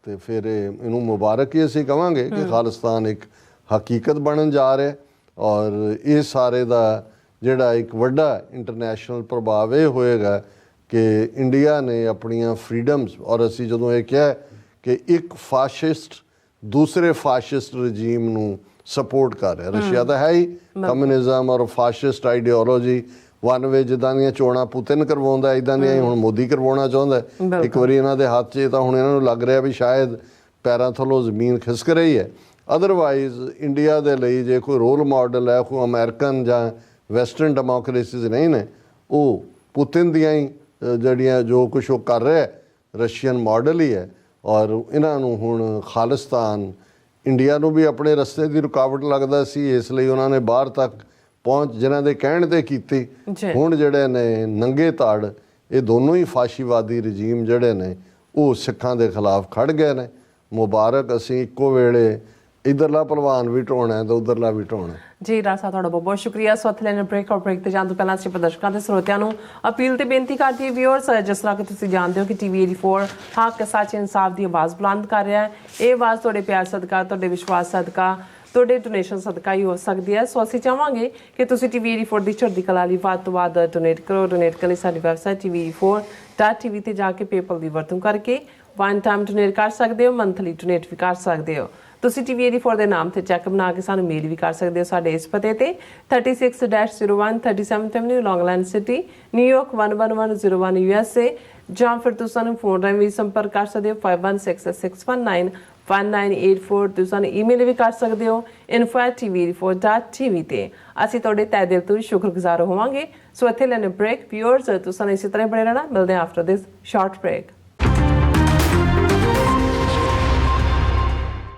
ਤੇ ਫਿਰ ਇਹਨੂੰ ਮੁਬਾਰਕ ਹੀ ਅਸੀਂ ਕਵਾਂਗੇ ਕਿ ਖਾਲਿਸਤਾਨ ਇੱਕ ਹਕੀਕਤ ਬਣਨ ਜਾ ਰਿਹਾ। ਔਰ ਇਹ ਸਾਰੇ ਦਾ ਜਿਹੜਾ ਇੱਕ ਵੱਡਾ ਇੰਟਰਨੈਸ਼ਨਲ ਪ੍ਰਭਾਵ ਇਹ ਹੋਏਗਾ ਕਿ ਇੰਡੀਆ ਨੇ ਆਪਣੀਆਂ ਫਰੀਡਮਸ, ਔਰ ਅਸੀਂ ਜਦੋਂ ਇਹ ਕਿਹਾ ਕਿ ਇੱਕ ਫਾਸ਼ਿਸਟ ਦੂਸਰੇ ਫਾਸ਼ਿਸਟ ਰਜੀਮ ਨੂੰ ਸਪੋਰਟ ਕਰ ਰਿਹਾ। ਰਸ਼ੀਆ ਤਾਂ ਹੈ ਹੀ ਕਮਿਊਨਿਜ਼ਮ ਔਰ ਫਾਸ਼ਿਸਟ ਆਈਡੀਓਲੋਜੀ ਵਨ ਵੇ, ਜਿੱਦਾਂ ਦੀਆਂ ਚੋਣਾਂ ਪੁਤਿਨ ਕਰਵਾਉਂਦਾ ਇੱਦਾਂ ਦੀਆਂ ਹੁਣ ਮੋਦੀ ਕਰਵਾਉਣਾ ਚਾਹੁੰਦਾ। ਇੱਕ ਵਾਰੀ ਇਹਨਾਂ ਦੇ ਹੱਥ 'ਚ ਤਾਂ ਹੁਣ ਇਹਨਾਂ ਨੂੰ ਲੱਗ ਰਿਹਾ ਵੀ ਸ਼ਾਇਦ ਪੈਰਾਂ ਥੱਲੋਂ ਜ਼ਮੀਨ ਖਿਸਕ ਰਹੀ ਹੈ। ਅਦਰਵਾਈਜ਼ ਇੰਡੀਆ ਦੇ ਲਈ ਜੇ ਕੋਈ ਰੋਲ ਮਾਡਲ ਹੈ, ਕੋਈ ਅਮਰੀਕਨ ਜਾਂ ਵੈਸਟਰਨ ਡੈਮੋਕ੍ਰੇਸੀਜ਼ ਨਹੀਂ ਨੇ, ਉਹ ਪੁਤਿਨ ਦੀਆਂ ਹੀ ਜਿਹੜੀਆਂ ਜੋ ਕੁਛ ਉਹ ਕਰ ਰਿਹਾ ਰਸ਼ੀਅਨ ਮਾਡਲ ਹੀ ਹੈ। ਔਰ ਇਹਨਾਂ ਨੂੰ ਹੁਣ ਖਾਲਿਸਤਾਨ ਇੰਡੀਆ ਨੂੰ ਵੀ ਆਪਣੇ ਰਸਤੇ ਦੀ ਰੁਕਾਵਟ ਲੱਗਦਾ ਸੀ, ਇਸ ਲਈ ਉਹਨਾਂ ਨੇ ਬਾਹਰ ਤੱਕ ਪਹੁੰਚ ਜਿਨ੍ਹਾਂ ਦੇ ਕਹਿਣ ਤੇ ਕੀਤੀ। ਹੁਣ ਜਿਹੜੇ ਨੇ ਨੰਗੇ ਧੜ ਇਹ ਦੋਨੋਂ ਹੀ ਫਾਸ਼ੀਵਾਦੀ ਰਜੀਮ ਜਿਹੜੇ ਨੇ ਉਹ ਸਿੱਖਾਂ ਦੇ ਖਿਲਾਫ ਖੜ ਗਏ ਨੇ। ਮੁਬਾਰਕ, ਅਸੀਂ ਇੱਕੋ ਵੇਲੇ ਇੱਧਰਲਾ ਭਲਵਾਨ ਵੀ ਢਾਉਣਾ ਤੇ ਉੱਧਰਲਾ ਵੀ ਢਾਉਣਾ। ਜੀ ਰਾਸਾ ਤੁਹਾਡਾ ਬਹੁਤ ਬਹੁਤ ਸ਼ੁਕਰੀਆ। ਸਵਥਲੈਨ ਬ੍ਰੇਕ ਔਰ ਬ੍ਰੇਕ ਤੇ ਜਾਣ ਤੋਂ ਪਹਿਲਾਂ ਅਸੀਂ ਪ੍ਰਦਰਸ਼ਕਾਂ ਤੇ ਸਰੋਤਿਆਂ ਨੂੰ ਅਪੀਲ ਤੇ ਬੇਨਤੀ ਕਰਦੀ ਵਿਊਅਰਸ, ਜਿਸ ਤਰ੍ਹਾਂ ਕਿ ਤੁਸੀਂ ਜਾਣਦੇ ਹੋ ਕਿ TV 84 ਹੱਕ, ਸੱਚ, ਇਨਸਾਫ ਦੀ ਆਵਾਜ਼ ਬੁਲੰਦ ਕਰ ਰਿਹਾ ਹੈ। ਇਹ ਆਵਾਜ਼ ਤੁਹਾਡੇ ਪਿਆਰ ਸਦਕਾ, ਤੁਹਾਡੇ ਵਿਸ਼ਵਾਸ ਸਦਕਾ, ਤੁਹਾਡੇ ਡੋਨੇਸ਼ਨ ਸਦਕਾ ਹੀ ਹੋ ਸਕਦੀ ਹੈ। ਸੋ ਅਸੀਂ ਚਾਹਾਂਗੇ ਕਿ ਤੁਸੀਂ TV84 ਦੀ ਚੜ੍ਹਦੀ ਕਲਾ ਲਈ ਵੱਧ ਤੋਂ ਵੱਧ ਡੋਨੇਟ ਕਰੋ। ਡੋਨੇਟ ਕਰਨ ਲਈ ਸਾਡੀ ਵੈਬਸਾਈਟ TV84.tv ਤੇ ਜਾ ਕੇ ਪੇਪਲ ਦੀ ਵਰਤੋਂ ਕਰਕੇ ਵਨ ਟਾਈਮ ਡੋਨੇਟ ਕਰ ਸਕਦੇ ਹੋ, ਮੰਥਲੀ ਡੋਨੇਟ ਵੀ ਕਰ ਸਕਦੇ ਹੋ। ਤੁਸੀਂ TV84 ਦੇ ਨਾਮ ਤੇ ਚੈੱਕ ਬਣਾ ਕੇ ਸਾਨੂੰ ਮੇਲ ਵੀ ਕਰ ਸਕਦੇ ਹੋ ਸਾਡੇ ਇਸ ਪਤੇ ਤੇ 36-01 37th Avenue, Long Island City, New York 11101 USA, ਜਾਂ ਫਿਰ ਤੁਸੀਂ ਸਾਨੂੰ ਫੋਨ ਰਾਹੀਂ ਵੀ ਸੰਪਰਕ ਕਰ ਸਕਦੇ ਹੋ 5166191984। ਤੁਸੀਂ ਸਾਨੂੰ ਈਮੇਲ ਵੀ ਕਰ ਸਕਦੇ ਹੋ info@tv84.tv ਤੇ। ਅਸੀਂ ਤੁਹਾਡੇ ਤਹਿ ਦਿਲ ਤੋਂ ਸ਼ੁਕਰਗੁਜ਼ਾਰ ਹੋਵਾਂਗੇ। ਸੋ ਇੱਥੇ ਲੈਣੇ ਬ੍ਰੇਕ। ਵਿਊਅਰਸ ਤੁਸੀਂ ਸਾਨੂੰ ਇਸੇ ਤਰ੍ਹਾਂ ਬਣੇ ਰਹਿਣਾ। ਮਿਲਦੇ ਹਾਂ ਆਫਟਰ ਦਿਸ ਸ਼ਾਰਟ ਬ੍ਰੇਕ।